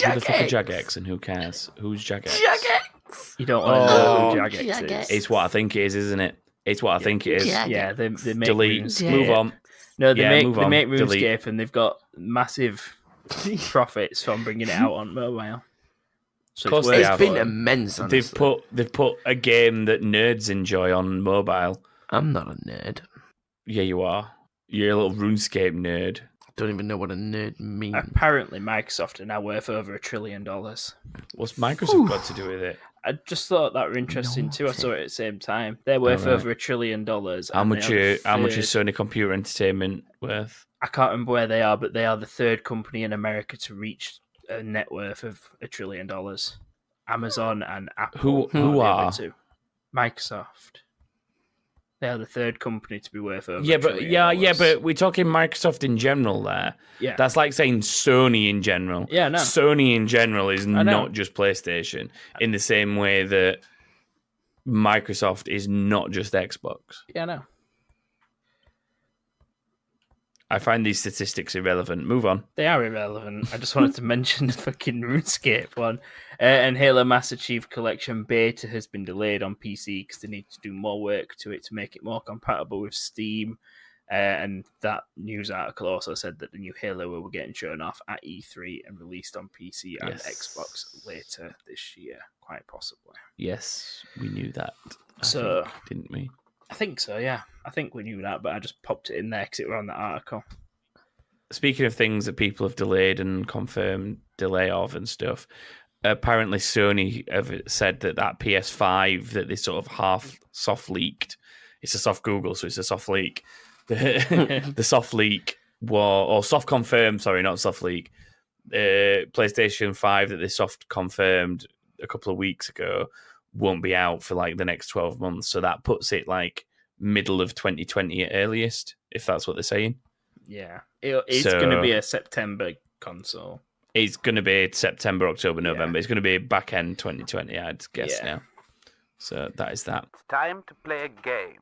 Who the fuck are Jagex and who cares? Who's Jagex? Jagex! You don't want to know who Jagex is. It's what I think it is, isn't it? It's what I think it is. Jagex. Yeah, they make delete. RuneScape. Move on. No, they make RuneScape, delete. And they've got massive profits from bringing it out on mobile. So it's been immense. Honestly. They've put a game that nerds enjoy on mobile. I'm not a nerd. Yeah, you are. You're a little RuneScape nerd. I don't even know what a nerd means. Apparently, Microsoft are now worth over $1 trillion. What's Microsoft got to do with it? I just thought that were interesting too. I saw it at the same time. They're worth over $1 trillion. How much is Sony Computer Entertainment worth? I can't remember where they are, but they are the third company in America to reach a net worth of $1 trillion. Amazon and Apple. Who are? Microsoft. They are the third company to be worth over. But we're talking Microsoft in general there. Yeah, that's like saying Sony in general. Yeah, no. Sony in general is not just PlayStation. In the same way that Microsoft is not just Xbox. Yeah, no. I find these statistics irrelevant. Move on. They are irrelevant. I just wanted to mention the fucking RuneScape one. And Halo Master Chief Collection beta has been delayed on PC because they need to do more work to it to make it more compatible with Steam. And that news article also said that the new Halo will be getting shown off at E3 and released on PC and Xbox later this year, quite possibly. Yes, we knew that. Didn't we? I think so, yeah. I think we knew that, but I just popped it in there because it was on the article. speaking of things that people have delayed and confirmed delay of and stuff, apparently Sony have said that PS5 that they sort of half soft leaked. It's a soft Google, so it's a soft leak. The soft leak or soft confirmed, sorry, not soft leak. PlayStation 5 that they soft confirmed a couple of weeks ago won't be out for like the next 12 months. So that puts it like middle of 2020 at earliest, if that's what they're saying. Yeah. It's going to be a September console. It's going to be September, October, November. Yeah. It's going to be back end 2020, I'd guess now. So that is that. It's time to play a game.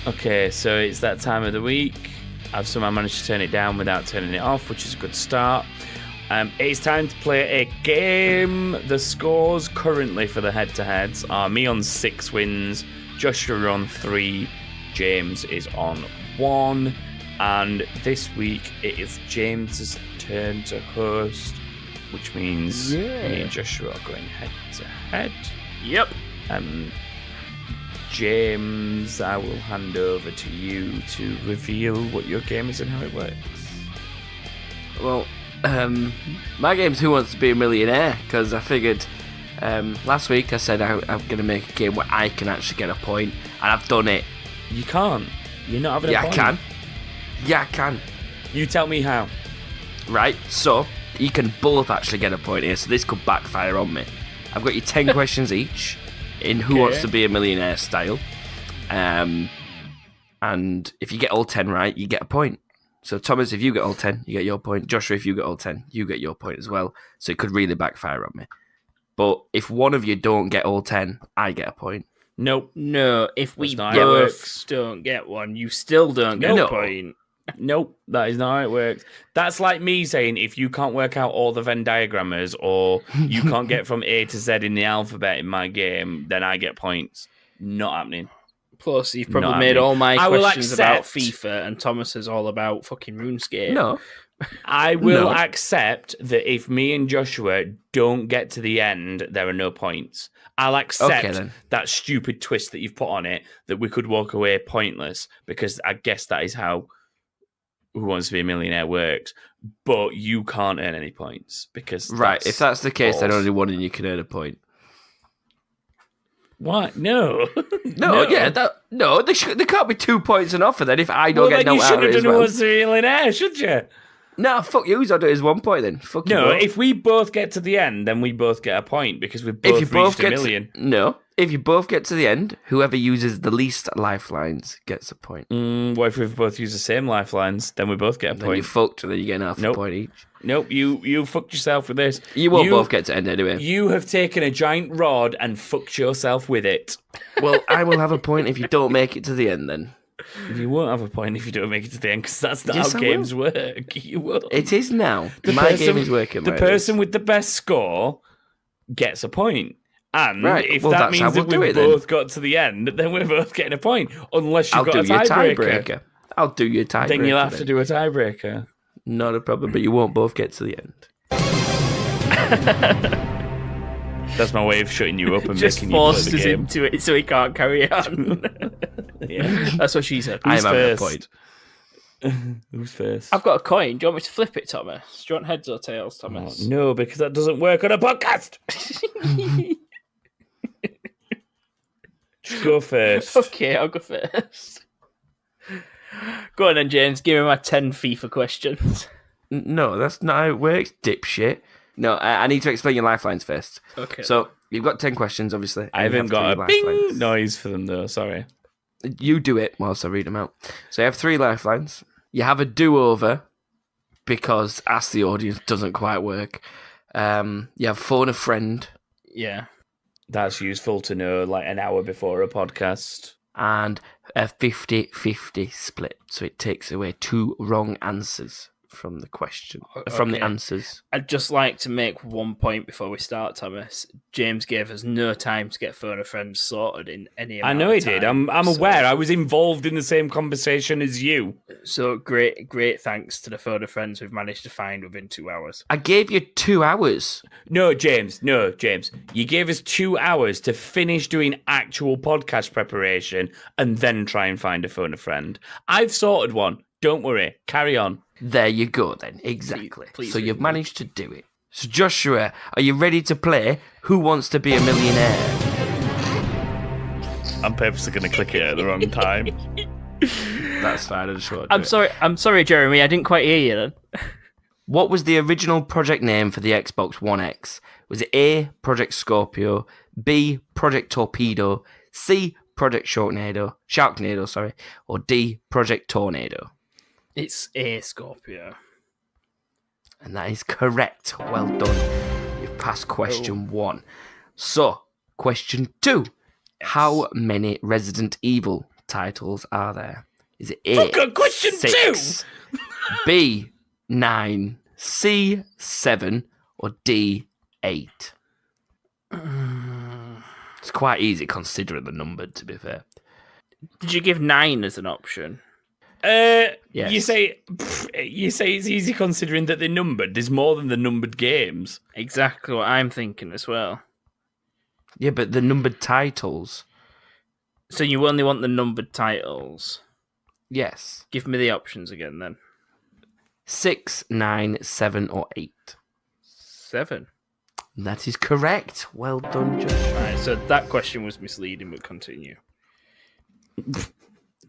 Okay, so it's that time of the week. I've somehow managed to turn it down without turning it off, which is a good start. It's time to play a game. The scores currently for the head-to-heads are me on 6 wins, Joshua on 3, James is on 1, and this week it is James's turn to host, which means me and Joshua are going head-to-head. Yep. James, I will hand over to you to reveal what your game is and how it works. Well, my game's Who Wants to Be a Millionaire, because I figured last week I said I'm going to make a game where I can actually get a point, and I've done it. You can't. You're not having a point. Yeah, I can. You tell me how. Right, so you can both actually get a point here, so this could backfire on me. I've got you 10 questions each in Who Wants to Be a Millionaire style. And if you get all 10 right, you get a point. So Thomas, if you get all 10, you get your point. Joshua, if you get all 10, you get your point as well. So it could really backfire on me. But if one of you don't get all 10, I get a point. Nope. No, if we both don't get one, you still don't get a point. Nope, that is not how it works. That's like me saying if you can't work out all the Venn diagrammers or you can't get from A to Z in the alphabet in my game, then I get points. Not happening. Plus, you've probably made all my questions about FIFA and Thomas is all about fucking RuneScape. No. I will accept that if me and Joshua don't get to the end, there are no points. I'll accept that stupid twist that you've put on it, that we could walk away pointless, because I guess that is how Who Wants to Be a Millionaire works. But you can't earn any points, because if that's the case, then only one of you can earn a point. What? No. There can't be 2 points on offer then if I don't get no out of it as well. You shouldn't have done Who Wants to Be a Millionaire, should you? No, fuck you. I'll do it as 1 point then. Fuck you. No, if we both get to the end, then we both get a point because we've both reached a million. If you both get to the end, whoever uses the least lifelines gets a point. What if we've both used the same lifelines? Then we both get a point. Then you fucked, and then you get half a point each. Nope, you fucked yourself with this. You won't both get to end anyway. You have taken a giant rod and fucked yourself with it. Well, I will have a point if you don't make it to the end then. You won't have a point if you don't make it to the end, because that's not how games work. You will. It is now. My game is working. The person with the best score gets a point. And if that means that we've both got to the end, then we're both getting a point. Unless you've got a tiebreaker. I'll do your tiebreaker. Then you'll have to do a tiebreaker. Not a problem, but you won't both get to the end. That's my way of shutting you up and just making you play the game. Just forced us into it so he can't carry on. Yeah, that's what she said. Who's I'm having a point. Who's first? I've got a coin. Do you want me to flip it, Thomas? Do you want heads or tails, Thomas? Oh, no, because that doesn't work on a podcast. Just go first. Okay, I'll go first. Go on then, James. Give me my 10 FIFA questions. No, that's not how it works, dipshit. No, I need to explain your lifelines first. Okay. So, you've got 10 questions, obviously. I haven't got a bing noise for them, though. Sorry. You do it whilst I read them out. So, you have 3 lifelines. You have a do-over, because Ask the Audience doesn't quite work. You have Phone a Friend. Yeah. That's useful to know, like an hour before a podcast. And a 50-50 split. So, it takes away 2 wrong answers from the question, from the answers. I'd just like to make one point before we start, Thomas. James gave us no time to get Phone a Friend sorted in any amount I know he of time, did. I'm aware. I was involved in the same conversation as you. So great thanks to the Phone a Friends we've managed to find within 2 hours. I gave you 2 hours. No, James. You gave us 2 hours to finish doing actual podcast preparation and then try and find a Phone a Friend. I've sorted one. Don't worry. Carry on. There you go then, exactly. Please so you've managed to do it. So Joshua, are you ready to play Who Wants to Be a Millionaire? I'm purposely going to click it at the wrong time. That's fine, I just want to I'm sorry, Jeremy, I didn't quite hear you then. What was the original project name for the Xbox One X? Was it A, Project Scorpio, B, Project Torpedo, C, Project Sharknado, or D, Project Tornado? It's A, Scorpio. And that is correct. Well done. You've passed question 1. So, question 2. Yes. How many Resident Evil titles are there? Is it A, question 6, B, 9, C, 7, or D, 8? It's quite easy considering the number, to be fair. Did you give 9 as an option? Yes. You say it's easy considering that they're numbered. There's more than the numbered games. Exactly what I'm thinking as well. Yeah, but the numbered titles. So you only want the numbered titles? Yes. Give me the options again then. 6, 9, 7, or 8. 7. That is correct. Well done, Josh. Right, so that question was misleading, but continue.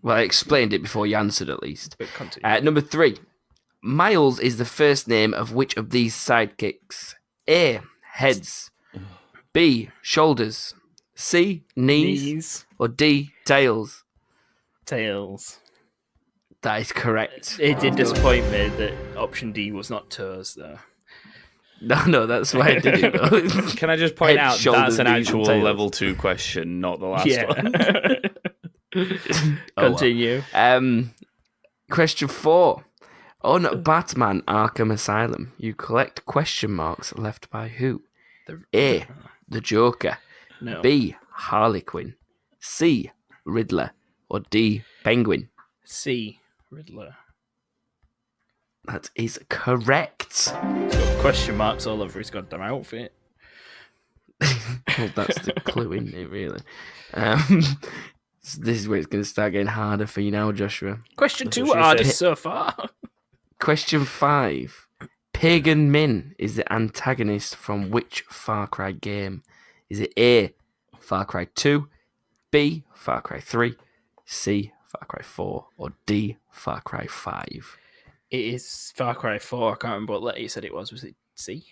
Well, I explained it before you answered, at least. But continue. Number 3. Miles is the first name of which of these sidekicks? A, heads. B, shoulders. C, knees. Or D, tails. Tails. That is correct. It did disappoint me that option D was not toes, though. No, that's why I did it, though. Can I just point out shoulders, that's an knees, and actual tails. level 2 question, not the last one. Continue. Question 4. On Batman Arkham Asylum, you collect question marks left by who? A, the Joker. No. B, Harley Quinn. C, Riddler. Or D, Penguin. C, Riddler. That is correct. He's got question marks all over his goddamn outfit. Well, that's the clue, isn't it, really? So this is where it's going to start getting harder for you now, Joshua. Question 2 hardest so far. Question 5. Pagan Min is the antagonist from which Far Cry game? Is it A, Far Cry 2, B, Far Cry 3, C, Far Cry 4, or D, Far Cry 5? It is Far Cry 4. I can't remember what letter you said it was. Was it C?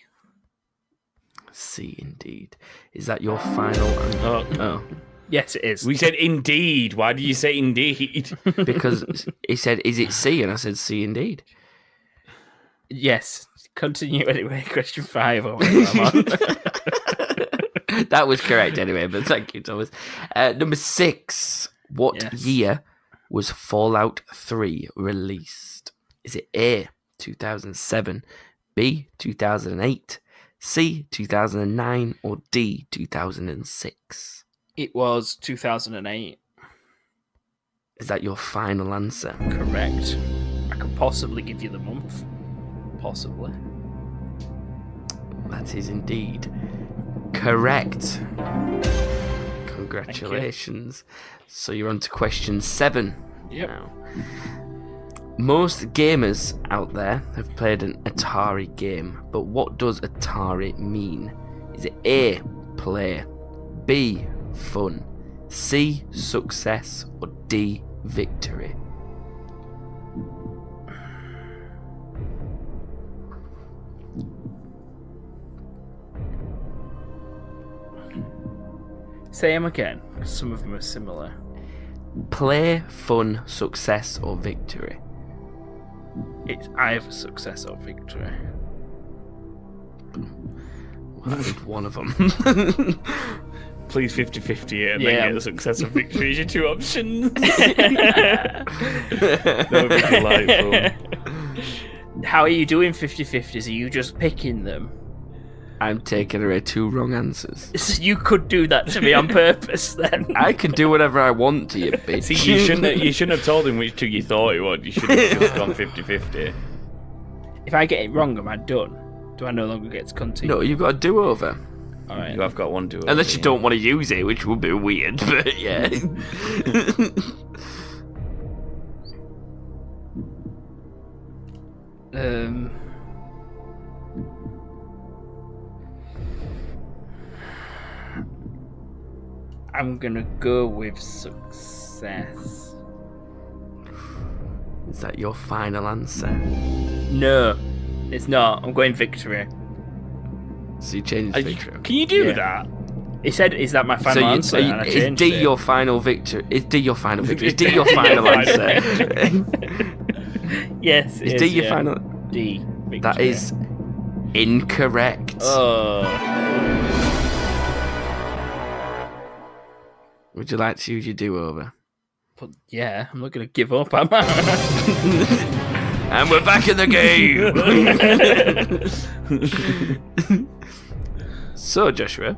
C, indeed. Is that your final answer? Oh. Yes, it is. We said indeed. Why do you say indeed? Because he said, is it C? And I said C, indeed. Yes. Continue anyway. Question 5. Or whatever I'm on. That was correct anyway, but thank you, Thomas. Number 6. What year was Fallout 3 released? Is it A, 2007, B, 2008, C, 2009, or D, 2006? It was 2008. Is that your final answer? Correct. I could possibly give you the month. Possibly. That is indeed correct. Congratulations. So you're on to question 7 now. Most gamers out there have played an Atari game, but what does Atari mean? Is it A, play, B, fun, C, success, or D, victory? Say them again, because some of them are similar. Play, fun, success, or victory? It's either success or victory. Well, I need one of them. Please 50-50 and then get the success or victory as your 2 options. That would be delightful. How are you doing 50-50s? Are you just picking them? I'm taking away 2 wrong answers. So you could do that to me on purpose, then. I can do whatever I want to you, bitch. See, you shouldn't have told him which 2 you thought it was. You should have just gone 50-50. If I get it wrong, am I done? Do I no longer get to continue? No, you've got a do-over. All right. You have got 1 do-over. Unless you don't want to use it, which would be weird, but yeah. I'm gonna go with success. Is that your final answer? No, it's not. I'm going victory. So you changed victory. Can you do that? He said, "Is that my final answer?" And I is changed D it. your final victory? Is D your final victory? Is D your final answer? Yes, Is D your final? D. Victory. That is incorrect. Oh. Would you like to use your do-over? But yeah, I'm not going to give up, am I? And we're back in the game! So, Joshua,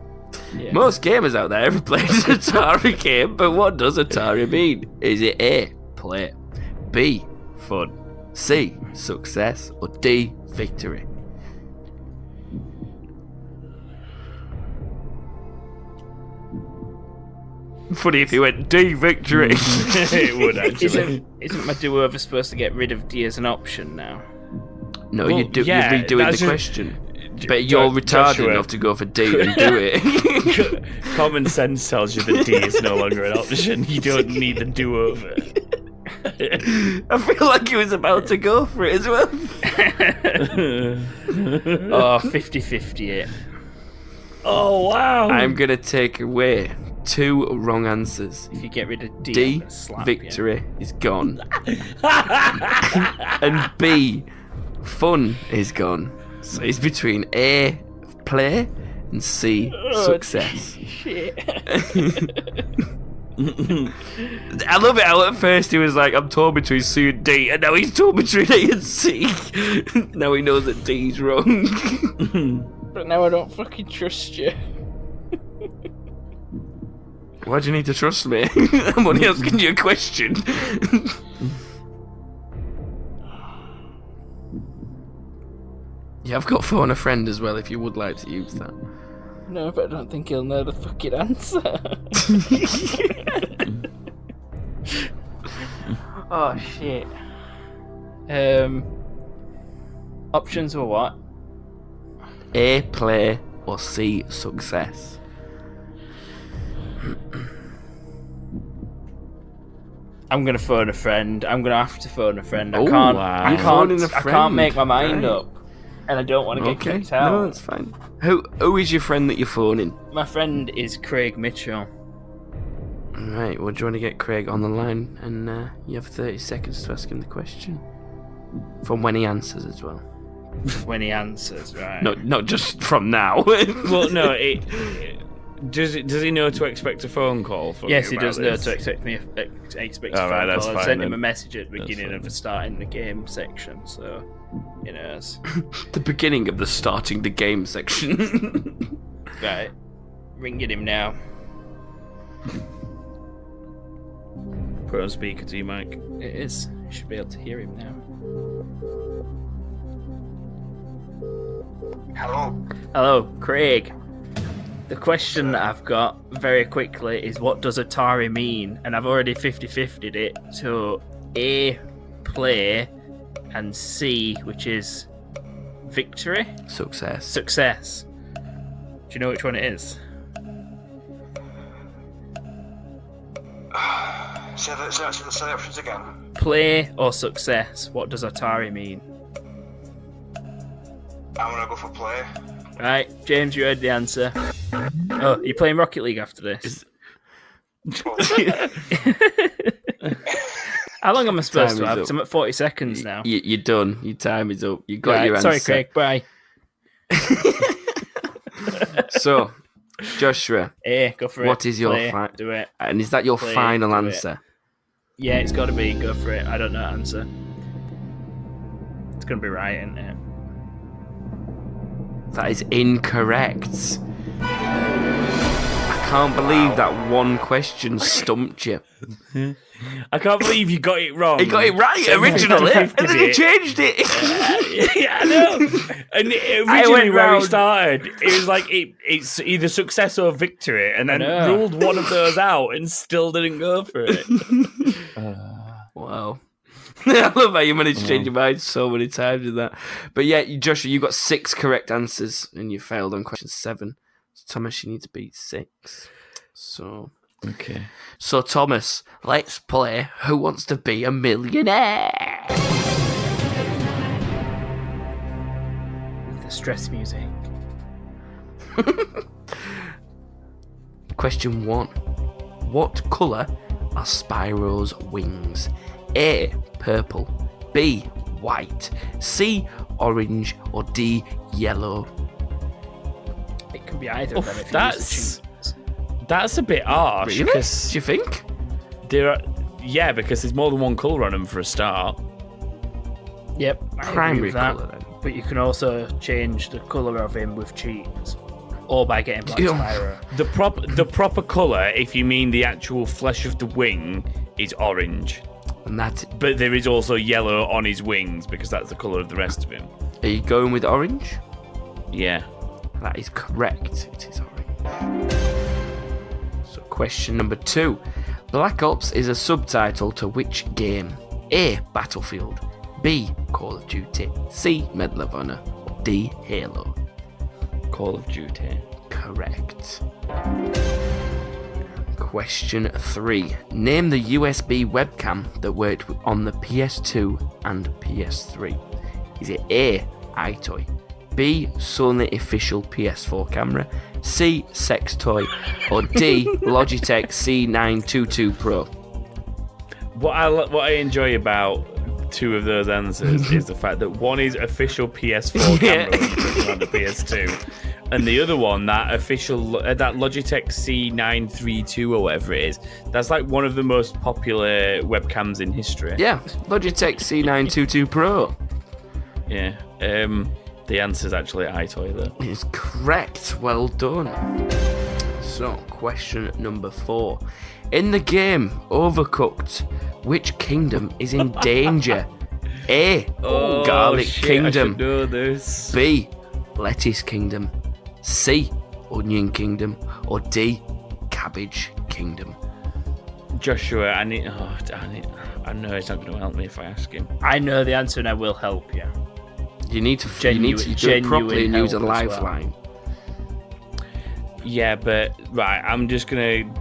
most gamers out there have played an Atari game, but what does Atari mean? Is it A, play, B, fun, C, success, or D, victory? Funny if you went D, victory. It would, actually. Isn't my do-over supposed to get rid of D as an option now? No, Well, you're yeah, redoing the that's question. But you're retarded Joshua. enough to go for D and do it. Common sense tells you that D is no longer an option. You don't need the do-over. I feel like he was about to go for it as well. 50-50 it. Oh, wow. I'm going to take away 2 wrong answers. If you get rid of D, D, I'm gonna slap victory, is gone. And B, fun is gone. So it's between A, play, and C, success. Shit. I love it how at first he was like, I'm torn between C and D, and now he's torn between A and C. Now he knows that D's wrong. But now I don't fucking trust you. Why do you need to trust me? I'm only asking you a question. Yeah, I've got phone a friend as well if you would like to use that. No, but I don't think he'll know the fucking answer. Oh shit. Options were what? A, play, or C, success. I'm gonna phone a friend. I'm gonna have to phone a friend. I Oh, can't. wow. I You're phoning a can't. I friend. can't make my mind Right. up, and I don't want to get Okay, kicked out. no, that's fine. Who is your friend that you're phoning? My friend is Craig Mitchell. Right, well, do you want to get Craig on the line? And you have 30 seconds to ask him the question. From when he answers as well. When he answers, right? Not just from now. Well, no, does he know to expect a phone call from Yes, you he about does know this? to expect a All right, phone that's call. I fine sent him then. a message at the That's beginning fine. of starting the game section, so he knows. The beginning of the starting the game section. Right, ringing him now. Put on speaker to you, Mike. It is. You should be able to hear him now. Hello. Hello, Craig. The question that I've got very quickly is, what does Atari mean? And I've already 50-50'd it to A, play, and C, which is victory? Success. Success. Do you know which one it is? Say the options again. Play or success? What does Atari mean? I'm gonna go for play. Right, James, you heard the answer. Oh, you're playing Rocket League after this? How long am I supposed Time to is have? up. I'm at 40 seconds now. You're done. Your time is up. You got Right, your answer. sorry, Craig. Bye. So, Joshua, Go for it. what is your Play, do it. and is that your Play, final do answer? Yeah, it's got to be. Go for it. I don't know the answer. going to be right, isn't it? That is incorrect. I can't believe that one question stumped you. I can't believe you got it wrong. He got it right originally, and then he changed it. Yeah, I know. And originally where we started, it was like it's either success or victory, and then ruled one of those out and still didn't go for it. Wow. I love how you managed to change your mind so many times in that. But yeah, Joshua, you got 6 correct answers, and you failed on question 7. Thomas, you need to beat 6. So... Okay. So, Thomas, let's play Who Wants to Be a Millionaire? With the stress music. Question 1. What colour are Spyro's wings? A. Purple. B. White. C. Orange. Or D. Yellow? It can be either of them if you use the That's a bit harsh. Really? Do you think? Yeah, because there's more than one colour on them for a start. Yep. Primary colour then. But you can also change the colour of him with cheats. Or by getting Black Spyro. The proper colour, if you mean the actual flesh of the wing, is orange. But there is also yellow on his wings because that's the colour of the rest of him. Are you going with orange? Yeah. That is correct. It is orange. So question number 2. Black Ops is a subtitle to which game? A. Battlefield. B. Call of Duty. C. Medal of Honor. Or D. Halo. Call of Duty. Correct. Question 3. Name the USB webcam that worked on the PS2 and PS3. Is it A. iToy, B. Sony official PS4 camera, C. Sex toy, or D. Logitech C922 Pro? What I enjoy about 2 of those answers is the fact that one is official PS4 camera on the PS2, and the other one, that official that Logitech C932 or whatever it is, that's like one of the most popular webcams in history. Yeah, Logitech C922 Pro. Yeah. The answer's actually iToy though. It's correct. Well done. So, question number 4. In the game Overcooked, which kingdom is in danger? A. Garlic Kingdom. I should know this. B. Lettuce Kingdom. C. Onion Kingdom. Or D. Cabbage Kingdom. Joshua, I know he's not going to help me if I ask him. I know the answer and I will help you. You need to do it properly and use a lifeline. Yeah, but right, I'm just going to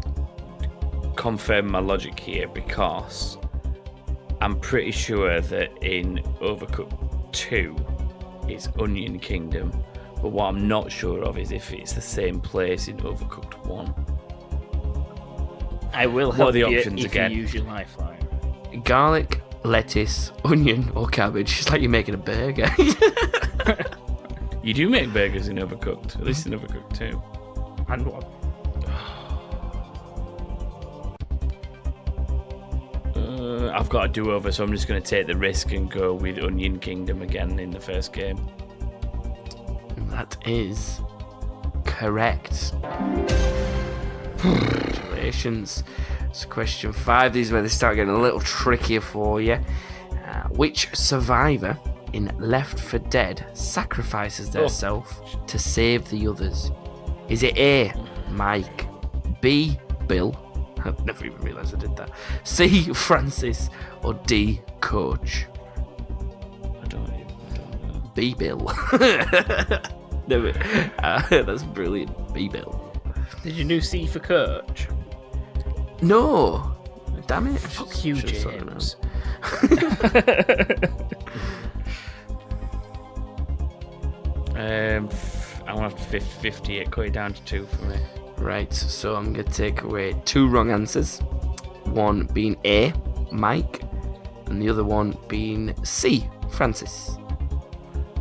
confirm my logic here because I'm pretty sure that in Overcooked 2 it's Onion Kingdom, but what I'm not sure of is if it's the same place in Overcooked 1. I will help you if you use your lifeline. Garlic, lettuce, onion, or cabbage. It's like you're making a burger. You do make burgers in Overcooked, at least in Overcooked 2. And what? I've got a do-over, so I'm just going to take the risk and go with Onion Kingdom again in the first game. That is correct. Congratulations. So question 5, these are where they start getting a little trickier for you. Which survivor in Left 4 Dead sacrifices themselves to save the others? Is it A. Mike, B. Bill, I've never even realised I did that, C. Francis, or D. Coach? I don't know. B. Bill. No, that's brilliant. B. Bill. Did you do C for Coach? No. Damn it. Fuck you, James. I'm going to have to 50 it, cut it down to 2 for me. Right, so I'm going to take away 2 wrong answers. One being A, Mike, and the other one being C, Francis.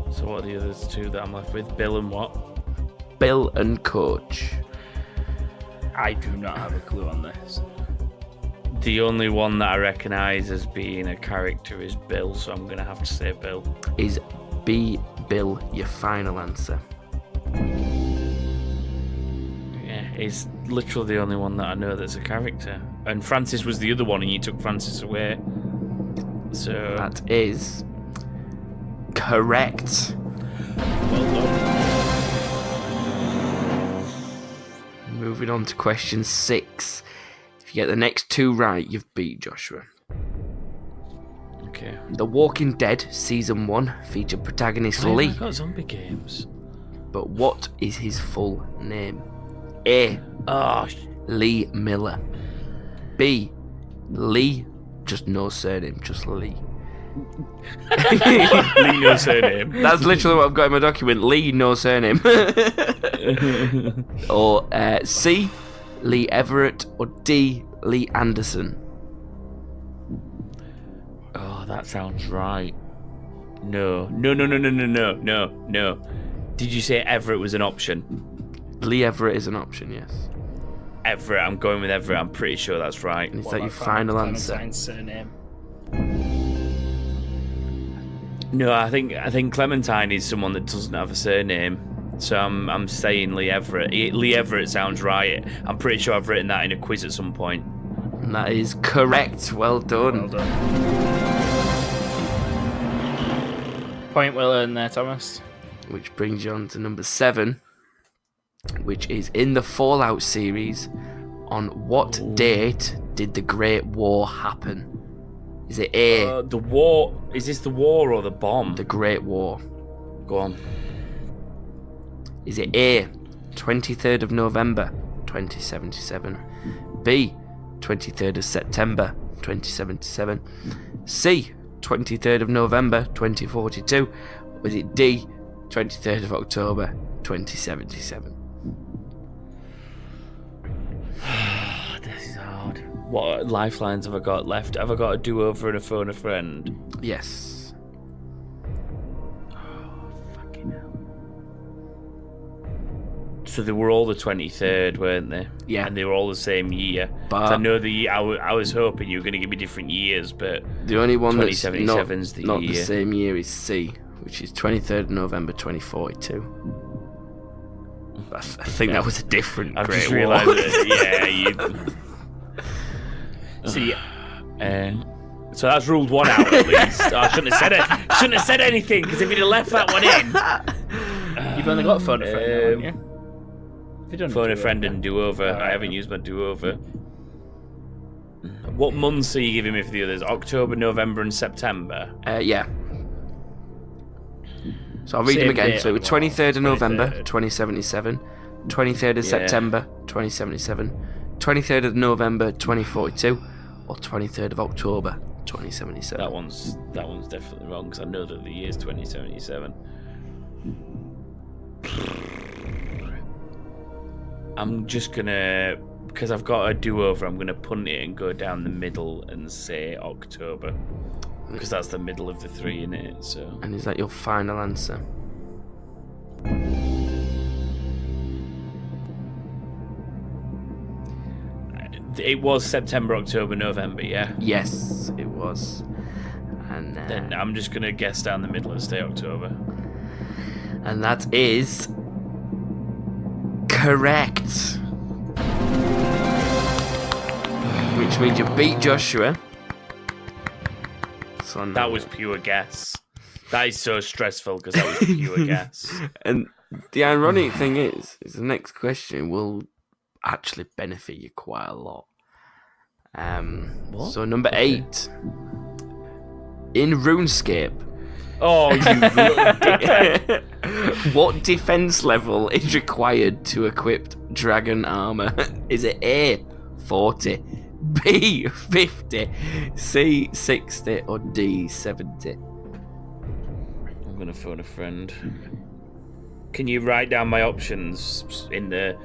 So what are the others 2 that I'm left with? Bill and what? Bill and Coach. I do not have a clue on this. The only one that I recognise as being a character is Bill, so I'm going to have to say Bill. Is B, Bill, your final answer? Yeah, he's literally the only one that I know that's a character. And Francis was the other one, and you took Francis away. So that is correct. Well done. Moving on to question 6. If you get the next 2 right, you've beat Joshua. Okay. The Walking Dead Season 1 featured protagonist Why Lee. have I got zombie games? But what is his full name? A. Lee Miller. B. Lee, just no surname, just Lee. Lee, no surname. That's literally what I've got in my document. Lee, no surname. Or C. Lee Everett, or D. Lee Anderson. Oh, that sounds right. No. Did you say Everett was an option? Lee Everett is an option, yes. Everett, I'm going with Everett. I'm pretty sure that's right. And is that your final answer? Surname. No, I think Clementine is someone that doesn't have a surname. So I'm saying Lee Everett. Lee Everett sounds right. I'm pretty sure I've written that in a quiz at some point. And that is correct. Well done. Well done. Point well earned there, Thomas. Which brings you on to number 7, which is in the Fallout series. On what date did the Great War happen? Is it A? The war. Is this the war or the bomb? The Great War. Go on. Is it A, 23rd of November, 2077? B, 23rd of September, 2077? C, 23rd of November, 2042? Or is it D, 23rd of October, 2077? This is hard. What lifelines have I got left? Have I got a do-over and a phone a friend? Yes. So they were all the 23rd, weren't they? Yeah. And they were all the same year. But I know I was hoping you were going to give me different years, but the only one that's 2077's not the the year. same year is C, which is 23rd of November 2042. I think that was a different I've Great just War. realised that, yeah, See, so that's ruled one out at least. I shouldn't have said anything, because if you'd have left that one in. you've only got phone a friend, now, haven't you? Phone a friend and do-over. I haven't used my do-over. What months are you giving me for the others? October, November, and September? Yeah. So I'll read them again. So it was 23rd of November, 2077. 23rd of September, 2077. 23rd of November, 2042. Or 23rd of October, 2077. That one's definitely wrong, because I know that the year's 2077. I'm just gonna, because I've got a do-over, I'm gonna punt it and go down the middle and say October, because that's the middle of the 3 in it. So. And is that your final answer? It was September, October, November, yeah? Yes, it was. And then I'm just gonna guess down the middle and say October. And that is correct. Which means you beat Joshua. So that was pure guess. That is so stressful, because that was pure guess. And the ironic thing is the next question will actually benefit you quite a lot. So number 8. In RuneScape. Oh, you dickhead. What defense level is required to equip dragon armor? Is it A, 40, B, 50, C, 60, or D, 70? I'm gonna phone a friend. Can you write down my options in the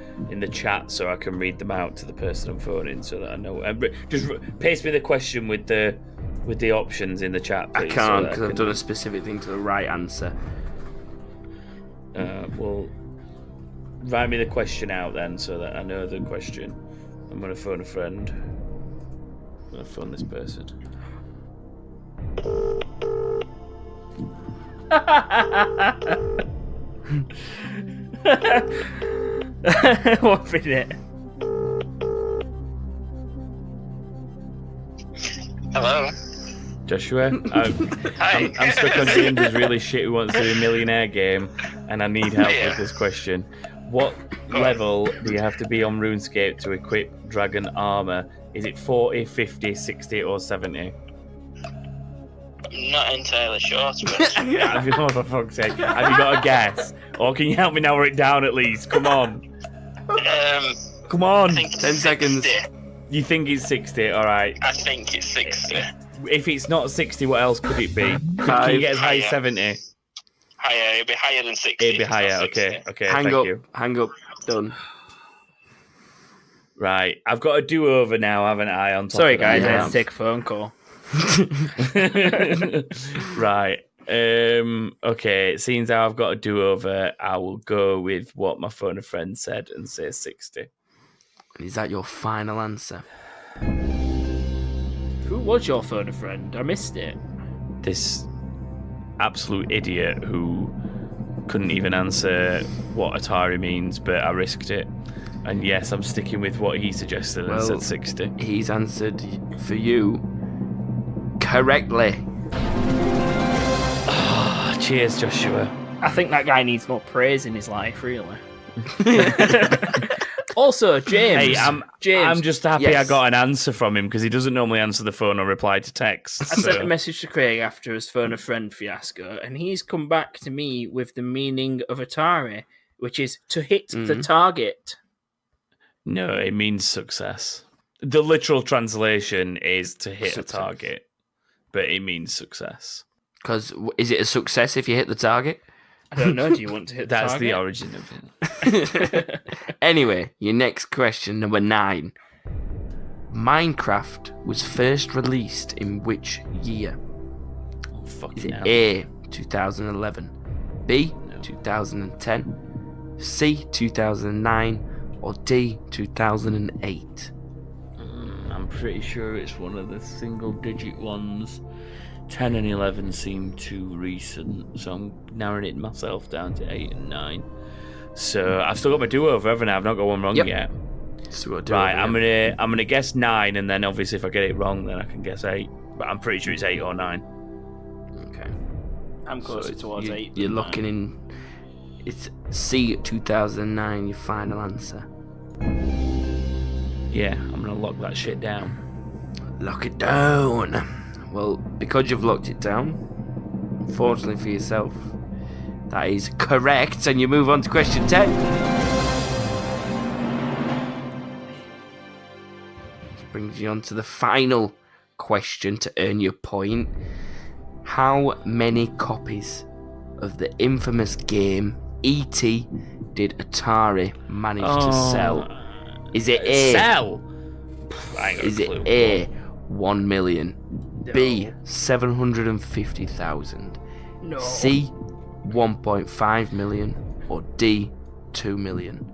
chat so I can read them out to the person I'm phoning, so that I know? Just paste me the question with the options in the chat, please. I can't, because I've done a specific thing to the right answer. Well, write me the question out then, so that I know the question. I'm gonna phone a friend. I'm gonna phone this person. 1 minute. Hello. Joshua, Hi. I'm stuck on James' really shit who wants to do a Millionaire game, and I need help with this question. What level do you have to be on RuneScape to equip Dragon Armor? Is it 40, 50, 60, or 70? I'm not entirely sure, to be honest. Have you, for fuck's sake, have you got a guess? Or can you help me narrow it down at least? Come on. Come on. I think 10 seconds. 60. You think it's 60, alright. I think it's 60. If it's not 60, what else could it be? Can Five. you get as high as 70? Higher, it'll be higher than 60. It'd be if it's not higher, 60. okay, Hang thank up. you. Hang up. Done. Right, I've got a do-over now, haven't I? On top Sorry, of guys, that. I had to take a phone call. Right. Okay, seeing how I've got a do-over, I will go with what my phone a friend said and say 60. Is that your final answer? Who was your phone a friend? I missed it. This absolute idiot who couldn't even answer what Atari means, but I risked it. And yes, I'm sticking with what he suggested and said 60. He's answered for you correctly. Oh, cheers, Joshua. I think that guy needs more praise in his life, really. Also, James. Hey, James. I'm just happy Yes. I got an answer from him because he doesn't normally answer the phone or reply to texts. I sent a message to Craig after his phone a friend fiasco, and he's come back to me with the meaning of Atari, which is to hit the target. No, it means success. The literal translation is to hit Success. a target, but it means success. Because is it a success if you hit the target? I don't know. Do you want to hit the That's target? the origin of it. Anyway, your next question, number 9. Minecraft was first released in which year? Oh, Is fucking it hell. A, 2011, B, 2010, C, 2009, or D, 2008? I'm pretty sure it's one of the single-digit ones. 10 and 11 seem too recent, so I'm narrowing it myself down to 8 and 9. So I've still got my do-over, haven't I? I've not got one wrong Yep. yet. So we'll do Right, it, I'm gonna guess 9, and then obviously if I get it wrong, then I can guess 8. But I'm pretty sure it's 8 or 9. Okay. I'm closer towards 8. You're than looking in. It's C, 2009, your final answer. Yeah, I'm gonna lock that shit down. Lock it down. Well, because you've locked it down, unfortunately for yourself, that is correct, and you move on to question 10. This brings you on to the final question to earn your point. How many copies of the infamous game E.T. did Atari manage to sell? Is it A? Sell? I ain't got Is a it clue. A, 1 million, B, 750,000, No. C, 1.5 million, or D, 2 million?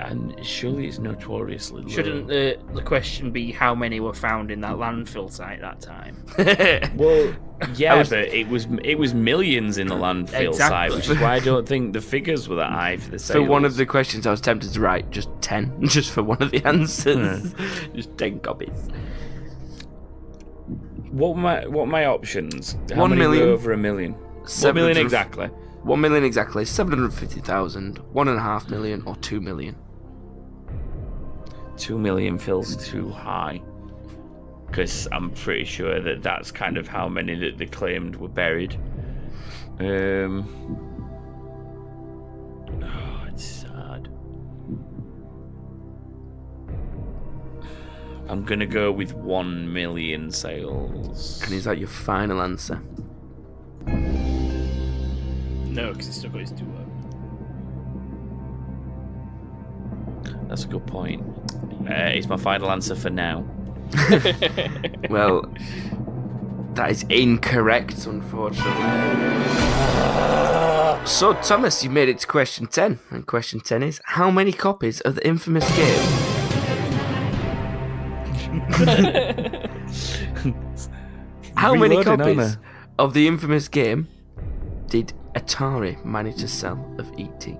And surely it's notoriously low. Shouldn't the question be how many were found in that landfill site that time? Well, yeah, but it was millions in the landfill site, Exactly. which is why I don't think the figures were that high for the sales. For one of the questions, I was tempted to write just 10, just for one of the answers. Just 10 copies. What were my options? How 1 many were million. over a million? 1 million 700 exactly. 1 million exactly, 750,000, 1.5 million, or 2 million? 2 million feels too high. Because I'm pretty sure that that's kind of how many that they claimed were buried. Oh, it's sad. I'm gonna go with 1 million sales. And is that your final answer? No, because he's still got his duo. That's a good point. It's my final answer for now. Well, that is incorrect, unfortunately. So, Thomas, you made it to question 10. And question 10 is, how many copies of the infamous game How many Reloading, copies of the infamous game did Atari manage to sell of E.T.?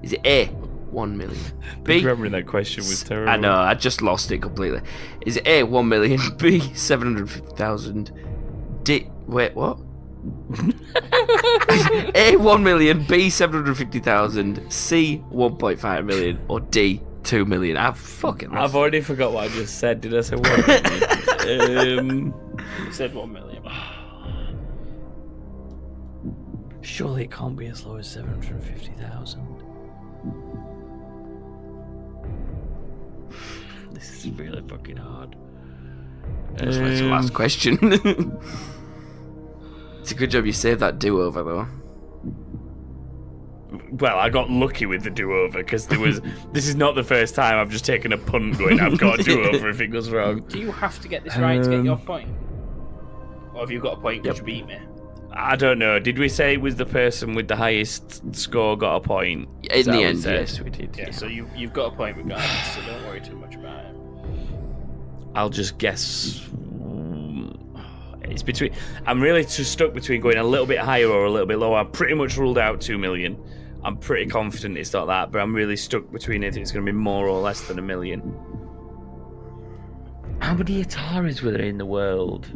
Is it A, 1 million? B, remembering that question was terrible. I know, I just lost it completely. Is it A, 1 million? B, 750,000? D, wait, what? A, 1 million, B, 750,000, C, 1.5 million, or D, 2 million? I've already forgot what I just said. Did I say 1 million? You said 1 million. Surely it can't be as low as 750,000. This is really fucking hard. That's the last question. It's a good job you saved that do-over, though. Well, I got lucky with the do-over because this is not the first time I've just taken a punt going, I've got a do-over if it goes wrong. Do you have to get this right to get your point? Or have you got a point because you beat me? I don't know. Did we say it was the person with the highest score got a point? In the end, yes, we did. Yeah, so you've got a point regardless, so don't worry too much about it. I'll just guess. It's between. I'm really just stuck between going a little bit higher or a little bit lower. I've pretty much ruled out 2 million. I'm pretty confident it's not that, but I'm really stuck between if it's going to be more or less than 1 million. How many Ataris were there in the world?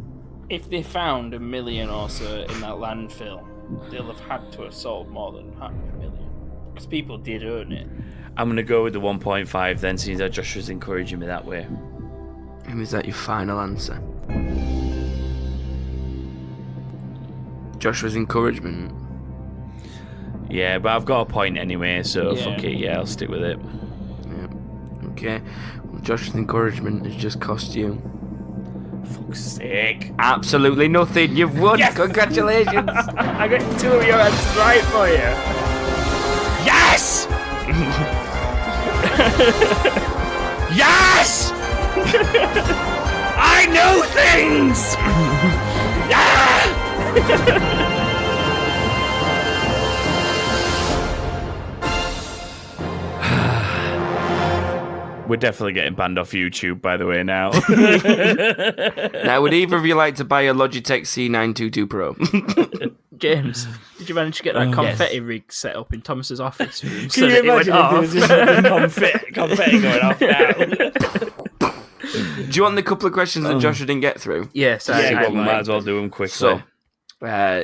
If they found 1 million or so in that landfill, they'll have had to have sold more than 500,000. Because people did own it. I'm going to go with the 1.5 then, since that Joshua's encouraging me that way. And is that your final answer? Joshua's encouragement. Yeah, but I've got a point anyway, so fuck it, I'll stick with it. Yeah. Okay. Well, Joshua's encouragement has just cost you... Fuck's sake. Absolutely nothing. You've won. Yes! Congratulations. I got 2 of your answers right for you. Yes! Yes! I know things! Yeah! We're definitely getting banned off YouTube, by the way, now. Now, would either of you like to buy a Logitech C922 Pro? James, did you manage to get that confetti rig set up in Thomas's office room? Can you imagine if there was just confetti going off now? Do you want the couple of questions that Joshua didn't get through? Yes, we might as well do them quickly. So,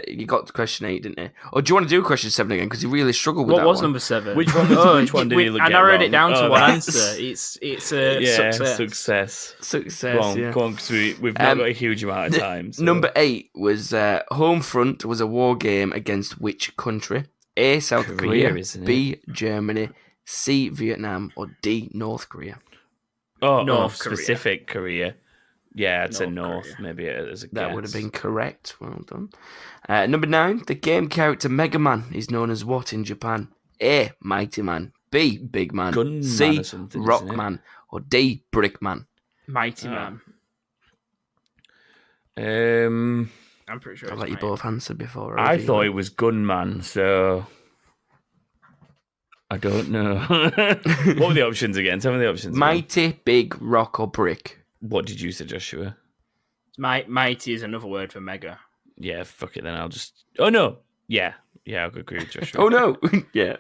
you got to question 8, didn't you? Or do you want to do question 7 again? Because you really struggled with that one. What was number 7? Which one did he look at? I narrowed it down to one answer. It's a success. Success, Go on, because we've not got a huge amount of time. So. Number 8 was Homefront was a war game against which country? A, South Korea, B, Germany, C, Vietnam, or D, North Korea? North Korea. Specific Korea. Yeah, I'd say North. Korea. Maybe as a guess. That would have been correct. Well done. Number 9, the game character Mega Man is known as what in Japan? A, Mighty Man, B, Big Man, Gun C, Man Rock Man, or D, Brick Man? Mighty Man. I'm pretty sure I'll let you both answer before. I thought it was Gunman, so I don't know. What were the options again? Tell me the options. Mighty, Big, Rock, or Brick? What did you say, Joshua? Mighty is another word for mega. Yeah, fuck it then. I'll just... Oh, no. Yeah, I'll agree with Joshua. Oh, no. Yeah.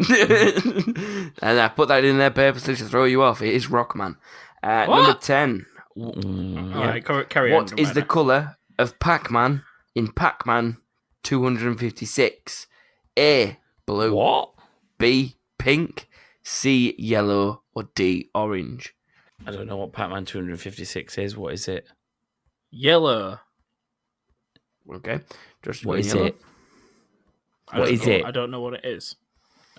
And I put that in there purposely to throw you off. It is Rockman. Number 10. All right, carry on. What is the colour of Pac-Man in Pac-Man 256? A, blue. What? B, pink. C, yellow. Or D, orange? I don't know what Pac-Man 256 is. What is it? Yellow. Okay. What is yellow. it? What is it? I don't know what it is.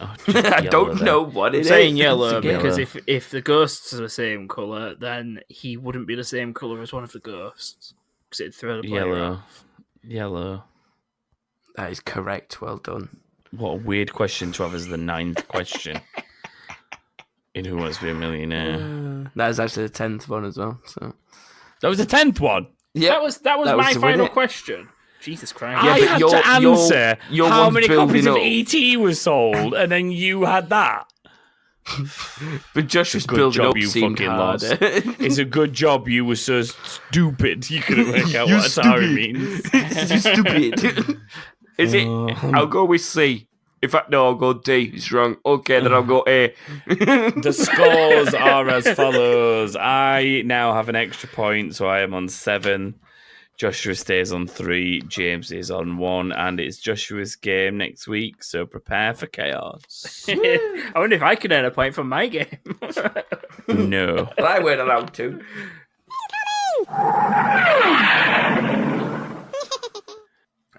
Oh, I don't know what it is. I'm saying yellow because if the ghosts are the same colour, then he wouldn't be the same colour as one of the ghosts. Because it'd throw the player off. Yellow. That is correct. Well done. What a weird question to have as the 9th question. In Who Wants to Be a Millionaire? That is actually the 10th one as well. So that was the 10th one. Yeah, that was my final question. Jesus Christ! I had to answer how many copies of ET was sold, and then you had that. But Joshua's building up seemed harder. It's a good job you were so stupid you couldn't work out what Atari means. You stupid. Is it? I'll go with C. In fact, no, I'll go D. It's wrong. Okay, then I'll go A. The scores are as follows. I now have an extra point, so I am on 7. Joshua stays on 3. James is on 1. And it's Joshua's game next week, so prepare for chaos. I wonder if I can earn a point from my game. No. Well, I weren't allowed to.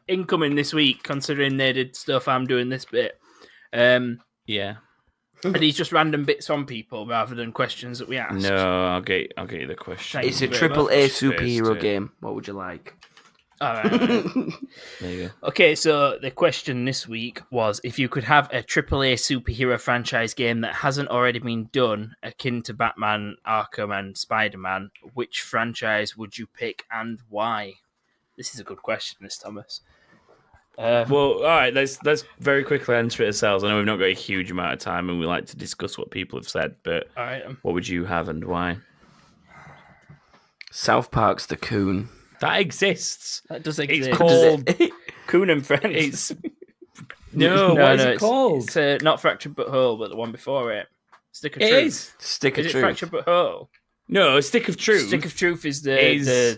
Incoming this week, considering they did stuff, I'm doing this bit. Yeah. And these just random bits from people rather than questions that we asked. No, I'll get you the question. It's a AAA superhero game. What would you like? All right. There you go. Okay, so the question this week was, if you could have a AAA superhero franchise game that hasn't already been done, akin to Batman, Arkham, and Spider-Man, which franchise would you pick and why? This is a good question, Thomas. Well, all right, let's very quickly answer it ourselves. I know we've not got a huge amount of time and we like to discuss what people have said, but all right, what would you have and why? South Park's The Coon. That exists. That does exist. It's called Coon and Friends. No, what is it called? It's not Fractured But Whole, but the one before it. Stick of Truth. It is. Stick of Is Truth. it Fractured But Whole? No, Stick of Truth. Stick of Truth is the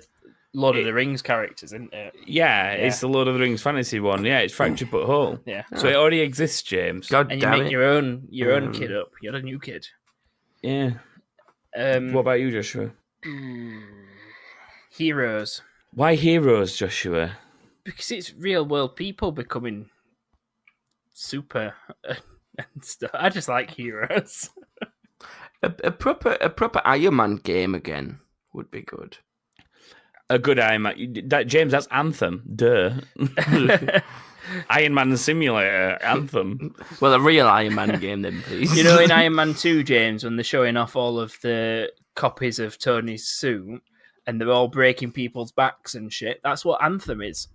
Lord of the Rings characters, isn't it? Yeah, it's the Lord of the Rings fantasy one. Yeah, it's Fractured But Whole. Yeah. So it already exists, James. God And damn you make it. your own kid up. You're a new kid. Yeah. What about you, Joshua? Heroes. Why heroes, Joshua? Because it's real world people becoming super and stuff. I just like heroes. A proper Iron Man game again would be good. A good Iron Man. James, that's Anthem. Duh. Iron Man Simulator. Anthem. Well, a real Iron Man game then, please. You know, in Iron Man 2, James, when they're showing off all of the copies of Tony's suit and they're all breaking people's backs and shit, that's what Anthem is.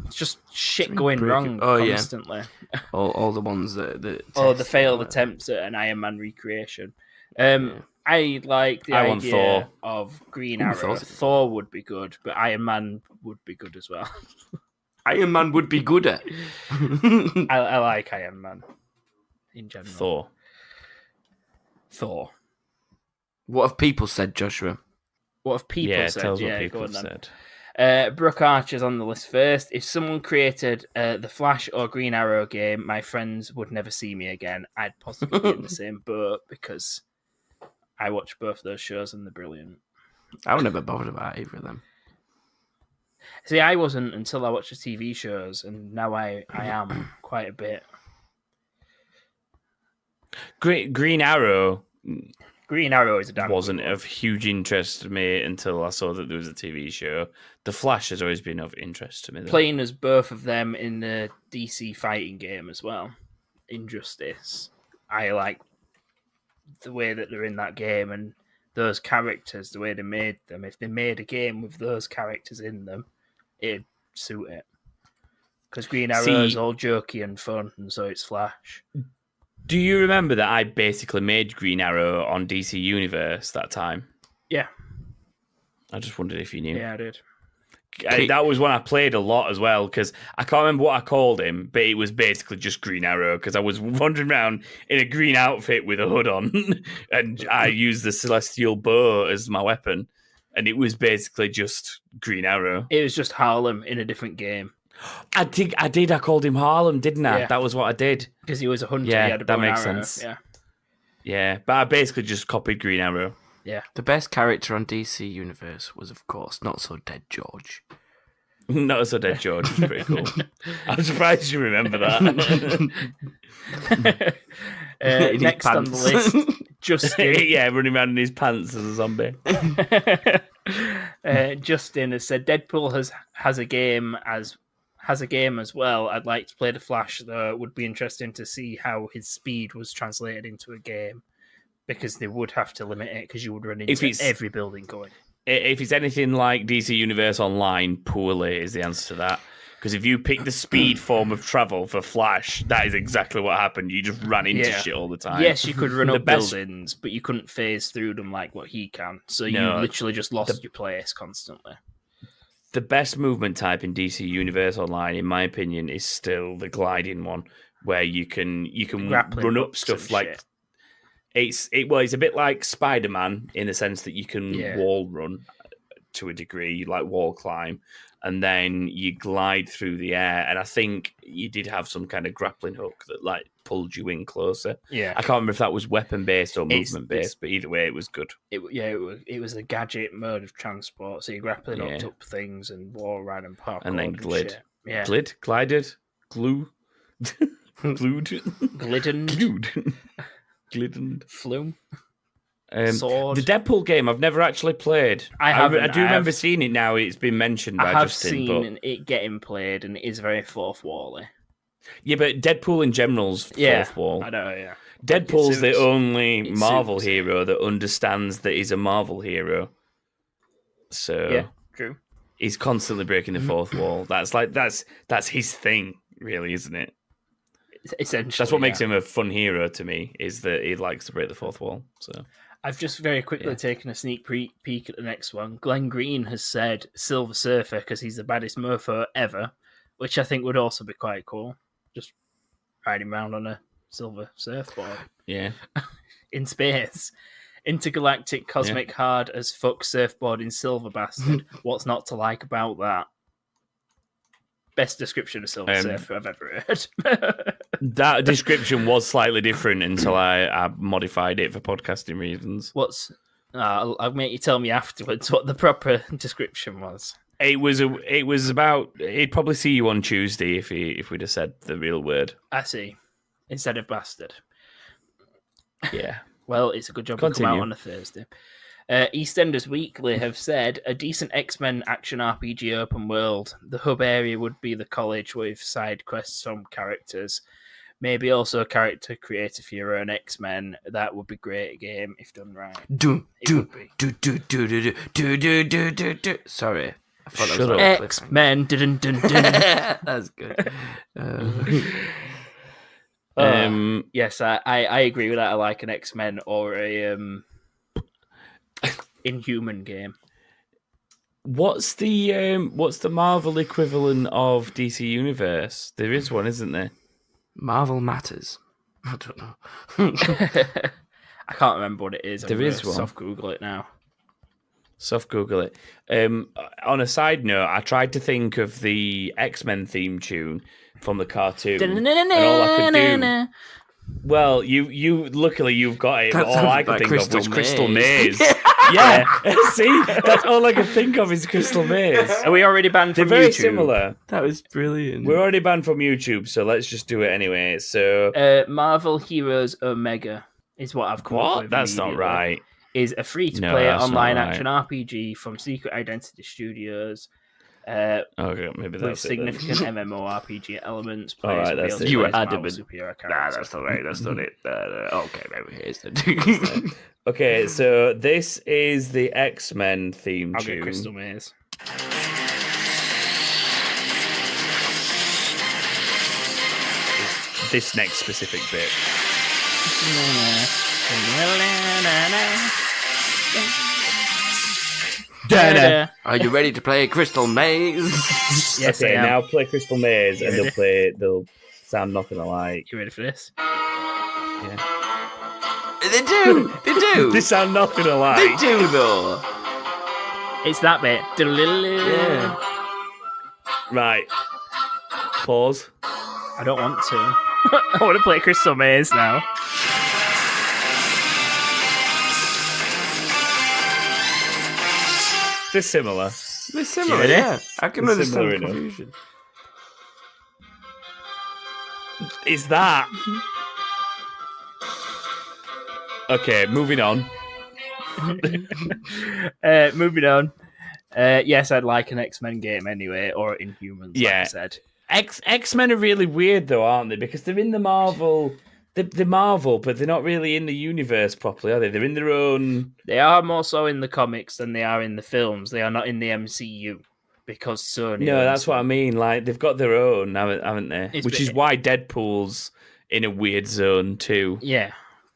It's just shit going wrong constantly. Yeah. all the ones that the failed attempts at an Iron Man recreation. I like the idea Thor. of Green Arrow. Thor would be good, but Iron Man would be good as well. Iron Man would be good at. I like Iron Man in general. Thor. What have people said, Joshua? What have people said? Tell us what people have said. Brooke Archer's on the list first. If someone created the Flash or Green Arrow game, my friends would never see me again. I'd possibly be in the same boat because I watch both those shows and they're brilliant. I was never bothered about either of them. See, I wasn't until I watched the TV shows, and now I am quite a bit. Green Arrow. Green Arrow is a damn wasn't of huge interest to me until I saw that there was a TV show. The Flash has always been of interest to me, though. Playing as both of them in the DC fighting game as well, Injustice. I like the way that they're in that game and those characters, the way they made them. If they made a game with those characters in them, it'd suit it. Because Green Arrow is all jokey and fun, and so it's Flash. Do you remember that I basically made Green Arrow on DC Universe that time? Yeah. I just wondered if you knew. Yeah, I did. That was one I played a lot as well, because I can't remember what I called him, but it was basically just Green Arrow, because I was wandering around in a green outfit with a hood on, and I used the Celestial Bow as my weapon, and it was basically just Green Arrow. It was just Harlem in a different game. I did. I called him Harlem, didn't I? Yeah. That was what I did. Because he was a hunter. Yeah, he had a that bow and makes arrow. sense. Yeah. Yeah, but I basically just copied Green Arrow. Yeah. The best character on DC Universe was, of course, Not So Dead George. Not So Dead George was pretty cool. I'm surprised you remember that. Next on the list, Justin. Yeah, running around in his pants as a zombie. Justin has said Deadpool has a game as well. I'd like to play the Flash, though. It would be interesting to see how his speed was translated into a game, because they would have to limit it, because you would run into every building going. If it's anything like DC Universe Online, poorly is the answer to that. Because if you pick the speed form of travel for Flash, that is exactly what happened. You just ran into shit all the time. Yes, you could run up buildings, but you couldn't phase through them like what he can. So you literally just lost your place constantly. The best movement type in DC Universe Online, in my opinion, is still the gliding one, where you can run up stuff like it's a bit like Spider-Man in the sense that you can wall run to a degree, like wall climb, and then you glide through the air. And I think you did have some kind of grappling hook that like pulled you in closer. Yeah, I can't remember if that was weapon based or movement based, but either way, it was good. It was a gadget mode of transport, so you're grappling up things and wall ride and parkour and then glid. Yeah, glided, glue, glued, glidden, glidden, flume. The Deadpool game I've never actually played. I do remember seeing it now. It's been mentioned by Justin. I have seen it getting played, and it is very fourth wall-y. Yeah, but Deadpool in general's fourth wall. I know, yeah. Deadpool's the only Marvel hero that understands that he's a Marvel hero. So yeah, true. He's constantly breaking the fourth wall. That's his thing, really, isn't it? Essentially, that's what makes him a fun hero to me. Is that he likes to break the fourth wall. So I've just very quickly taken a sneak peek at the next one. Glenn Green has said Silver Surfer because he's the baddest mofo ever, which I think would also be quite cool. Just riding around on a silver surfboard. Yeah. In space. Intergalactic cosmic hard as fuck surfboarding silver bastard. What's not to like about that? Best description of Silver Surfer I've ever heard. That description was slightly different until I modified it for podcasting reasons. I'll make you tell me afterwards what the proper description was. It was about. He'd probably see you on Tuesday if we'd have said the real word. I see. Instead of bastard. Yeah. Well, it's a good job to come out on a Thursday. EastEnders Weekly have said a decent X-Men action RPG open world. The hub area would be the college with side quests from characters. Maybe also a character creator for your own X-Men. That would be a great game if done right. Sorry. I thought that was X-Men. That's good. Yes, I agree with that. I like an X-Men or a Inhuman game. What's the Marvel equivalent of DC Universe? There is one, isn't there? Marvel Matters. I don't know. I can't remember what it is. There is one. Soft Google it now. Soft Google it. On a side note, I tried to think of the X-Men theme tune from the cartoon, and all I could do. Well, you luckily you've got it. All I could think of was Crystal Maze. Yeah, see, that's all I could think of is Crystal Maze. Are we already banned from YouTube? They're very similar. That was brilliant. We're already banned from YouTube, so let's just do it anyway. So, Marvel Heroes Omega is what I've come up with. That's not right. Is a free-to-play online action RPG from Secret Identity Studios. Okay, maybe that's with significant MMORPG elements. All right, that's it. You were adamant. Nah, that's not right. That's not it. Okay, maybe here's the. Okay, so this is the X-Men theme I'll tune. get Crystal Maze. This next specific bit. Are you ready to play Crystal Maze? Yes, okay, now play Crystal Maze, and they'll sound nothing alike. You ready for this? Yeah. They do. They sound nothing alike. They do though. It's that bit. Yeah. Right. Pause. I don't want to. I want to play Crystal Maze now. They're similar. Yeah. I can understand the confusion. Is that... Okay, moving on. Yes, I'd like an X-Men game anyway, or Inhumans, like I said. X-Men are really weird, though, aren't they? Because they're in the Marvel... They're Marvel, but they're not really in the universe properly, are they? They're in their own... They are more so in the comics than they are in the films. They are not in the MCU. because Sony. No, that's what I mean. Like they've got their own, haven't they? Which is why Deadpool's in a weird zone too. Yeah,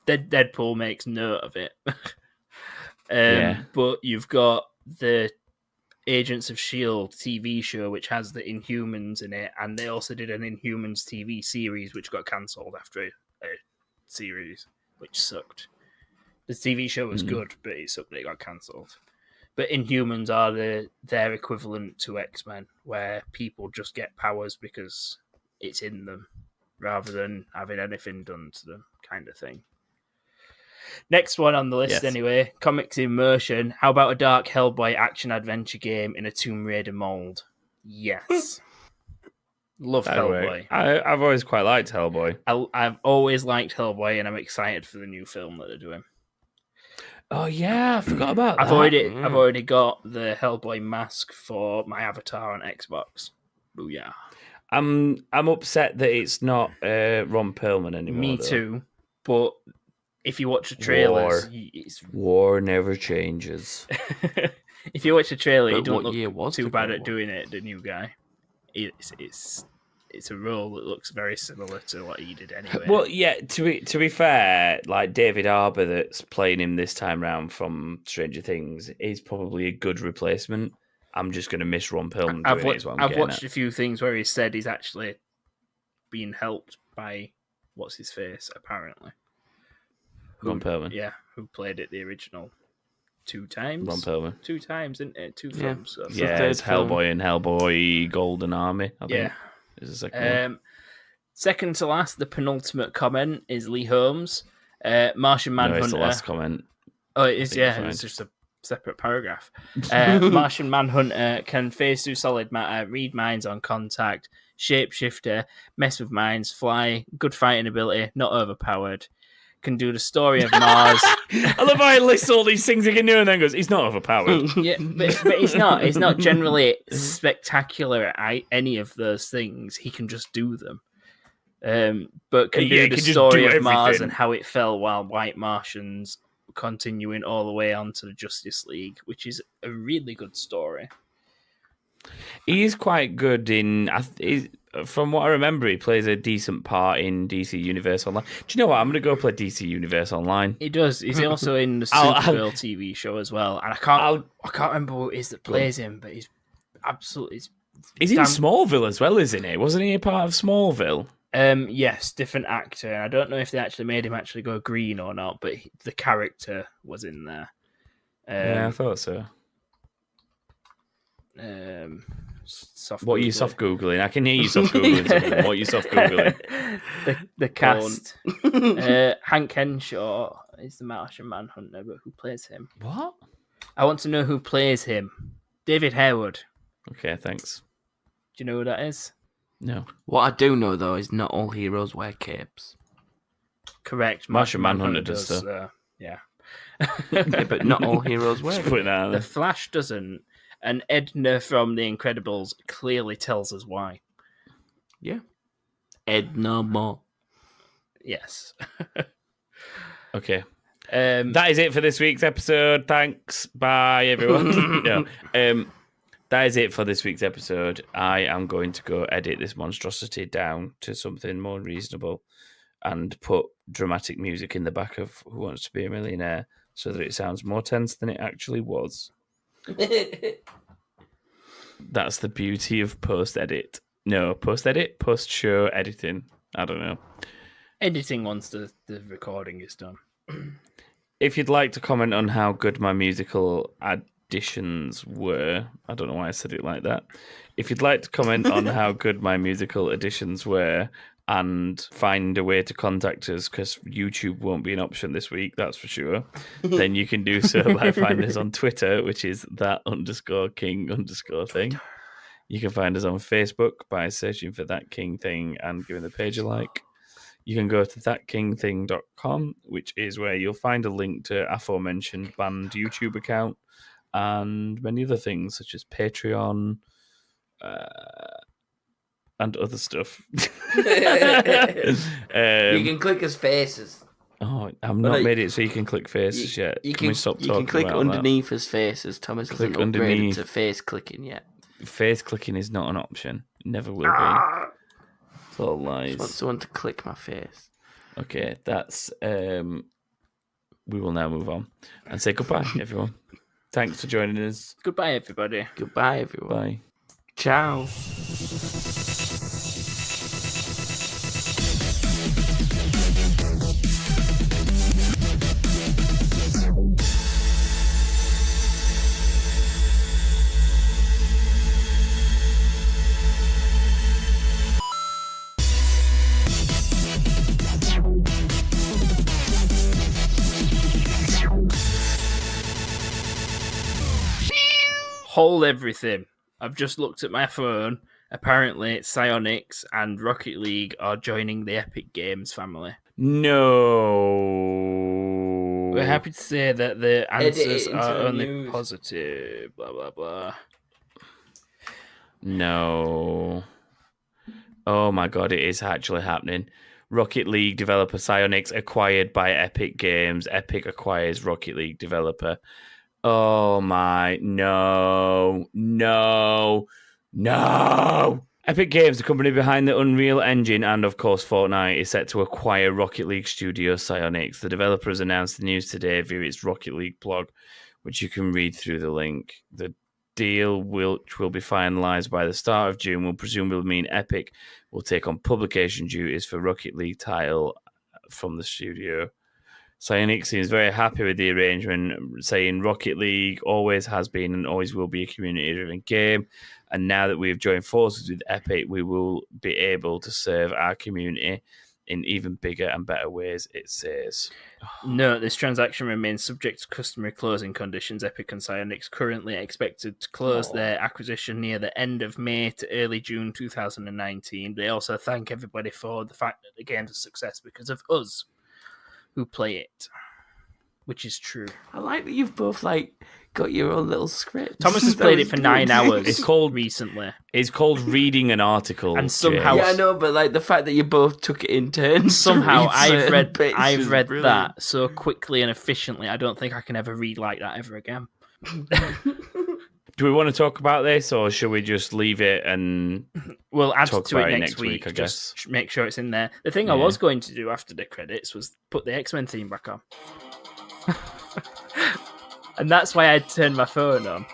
Deadpool makes note of it. But you've got the Agents of S.H.I.E.L.D. TV show, which has the Inhumans in it, and they also did an Inhumans TV series, which got cancelled after a series, which sucked. The TV show was good, but it sucked that it got cancelled. But Inhumans are their equivalent to X-Men, where people just get powers because it's in them, rather than having anything done to them, kind of thing. Next one on the list, anyway, comics in motion. How about a dark Hellboy action-adventure game in a Tomb Raider mold? Yes. Love Hellboy. I've always quite liked Hellboy. I've always liked Hellboy, and I'm excited for the new film that they're doing. Oh yeah, I forgot about that. I've already got the Hellboy mask for my avatar on Xbox. Booyah! I'm upset that it's not Ron Perlman anymore. Me too, but if you watch the trailers, war never changes. If you watch the trailer, he don't look too bad at doing it. The new guy, it's a role that looks very similar to what he did anyway. Well, yeah. To be fair, like David Harbour that's playing him this time round from Stranger Things is probably a good replacement. I'm just going to miss Ron Perlman. I've watched a few things where he said he's actually being helped by what's his face apparently. Ron Perlman. Yeah, who played it the original 2 times. Ron Perlman. 2 times, isn't it? 2 films. So. Yeah, it's Hellboy and Hellboy Golden Army, I think. Yeah. Is the second one. Second to last, the penultimate comment is Lee Holmes. Martian Manhunter. No, it's the last comment. Oh, it is, yeah. It's just a separate paragraph. Martian Manhunter can phase through solid matter, read minds on contact, shapeshifter, mess with minds, fly, good fighting ability, not overpowered. Can do the story of Mars. I love how he lists all these things he can do and then goes, he's not overpowered. Yeah, but he's not. He's not generally spectacular at any of those things. He can just do them. But can do the story of Mars and how it fell while White Martians continuing all the way onto the Justice League, which is a really good story. He's quite good in... From what I remember, he plays a decent part in DC Universe Online. Do you know what? I'm going to go play DC Universe Online. He does. He's also in the Supergirl TV show as well. And I can't remember who it is that plays him, but he's absolutely... He's in Smallville as well, isn't he? Wasn't he a part of Smallville? Yes, different actor. I don't know if they actually made him actually go green or not, but the character was in there. Yeah, I thought so. What are you soft Googling? I can hear you soft Googling. What are you soft Googling? The cast. Hank Henshaw is the Martian Manhunter, but who plays him? What? I want to know who plays him. David Harewood. Okay, thanks. Do you know who that is? No. What I do know, though, is not all heroes wear capes. Correct. Martian Manhunter does, yeah. Yeah, but not all heroes wear them. The Flash doesn't. And Edna from The Incredibles clearly tells us why. Yeah. Edna Moore. Yes. Okay. That is it for this week's episode. Thanks. Bye, everyone. That is it for this week's episode. I am going to go edit this monstrosity down to something more reasonable and put dramatic music in the back of Who Wants to Be a Millionaire so that it sounds more tense than it actually was. That's the beauty of post-edit. No, post-edit? Post-show editing. I don't know. Editing once the recording is done. If you'd like to comment on how good my musical additions were, I don't know why I said it like that. If you'd like to comment on how good my musical additions were and find a way to contact us, because YouTube won't be an option this week, that's for sure, then you can do so by finding us on Twitter, which is that_king_thing. You can find us on Facebook by searching for That King Thing and giving the page a like. You can go to thatkingthing.com, which is where you'll find a link to aforementioned banned YouTube account and many other things, such as Patreon, and other stuff. You can click his faces. Oh, I've not made it so you can click faces yet. Can we stop talking about that? You can click underneath his faces. Thomas hasn't upgraded to face clicking yet. face clicking is not an option. It never will be. It's all lies. I want someone to click my face. Okay, that's... we will now move on and say goodbye, everyone. Thanks for joining us. Goodbye, everybody. Goodbye, everyone. Bye. Ciao. Hold everything. I've just looked at my phone. Apparently, Psyonix and Rocket League are joining the Epic Games family. No. We're happy to say that the answers are only positive. Blah, blah, blah. No. Oh my god, it is actually happening. Rocket League developer Psyonix acquired by Epic Games. Epic acquires Rocket League developer. Oh my, no. Epic Games, the company behind the Unreal Engine and, of course, Fortnite, is set to acquire Rocket League studio Psyonix. The developer has announced the news today via its Rocket League blog, which you can read through the link. The deal, which will be finalised by the start of June, will presumably mean Epic will take on publication duties for Rocket League title from the studio. Psyonix seems very happy with the arrangement, saying Rocket League always has been and always will be a community-driven game, and now that we have joined forces with Epic, we will be able to serve our community in even bigger and better ways, it says. No, this transaction remains subject to customary closing conditions. Epic and Psyonix currently expected to close their acquisition near the end of May to early June 2019. They also thank everybody for the fact that the game's a success because of us who play it, which is true. I like that you've both got your own little script. Thomas has played it for 9 hours. It's called recently. It's called reading an article, and somehow, yeah, I know, but the fact that you both took it in turns. Somehow, I've read that so quickly and efficiently. I don't think I can ever read like that ever again. Do we want to talk about this, or should we just leave it and we'll add talk to it about next week? I guess. Just make sure it's in there. The thing I was going to do after the credits was put the X-Men theme back on. And that's why I turned my phone on.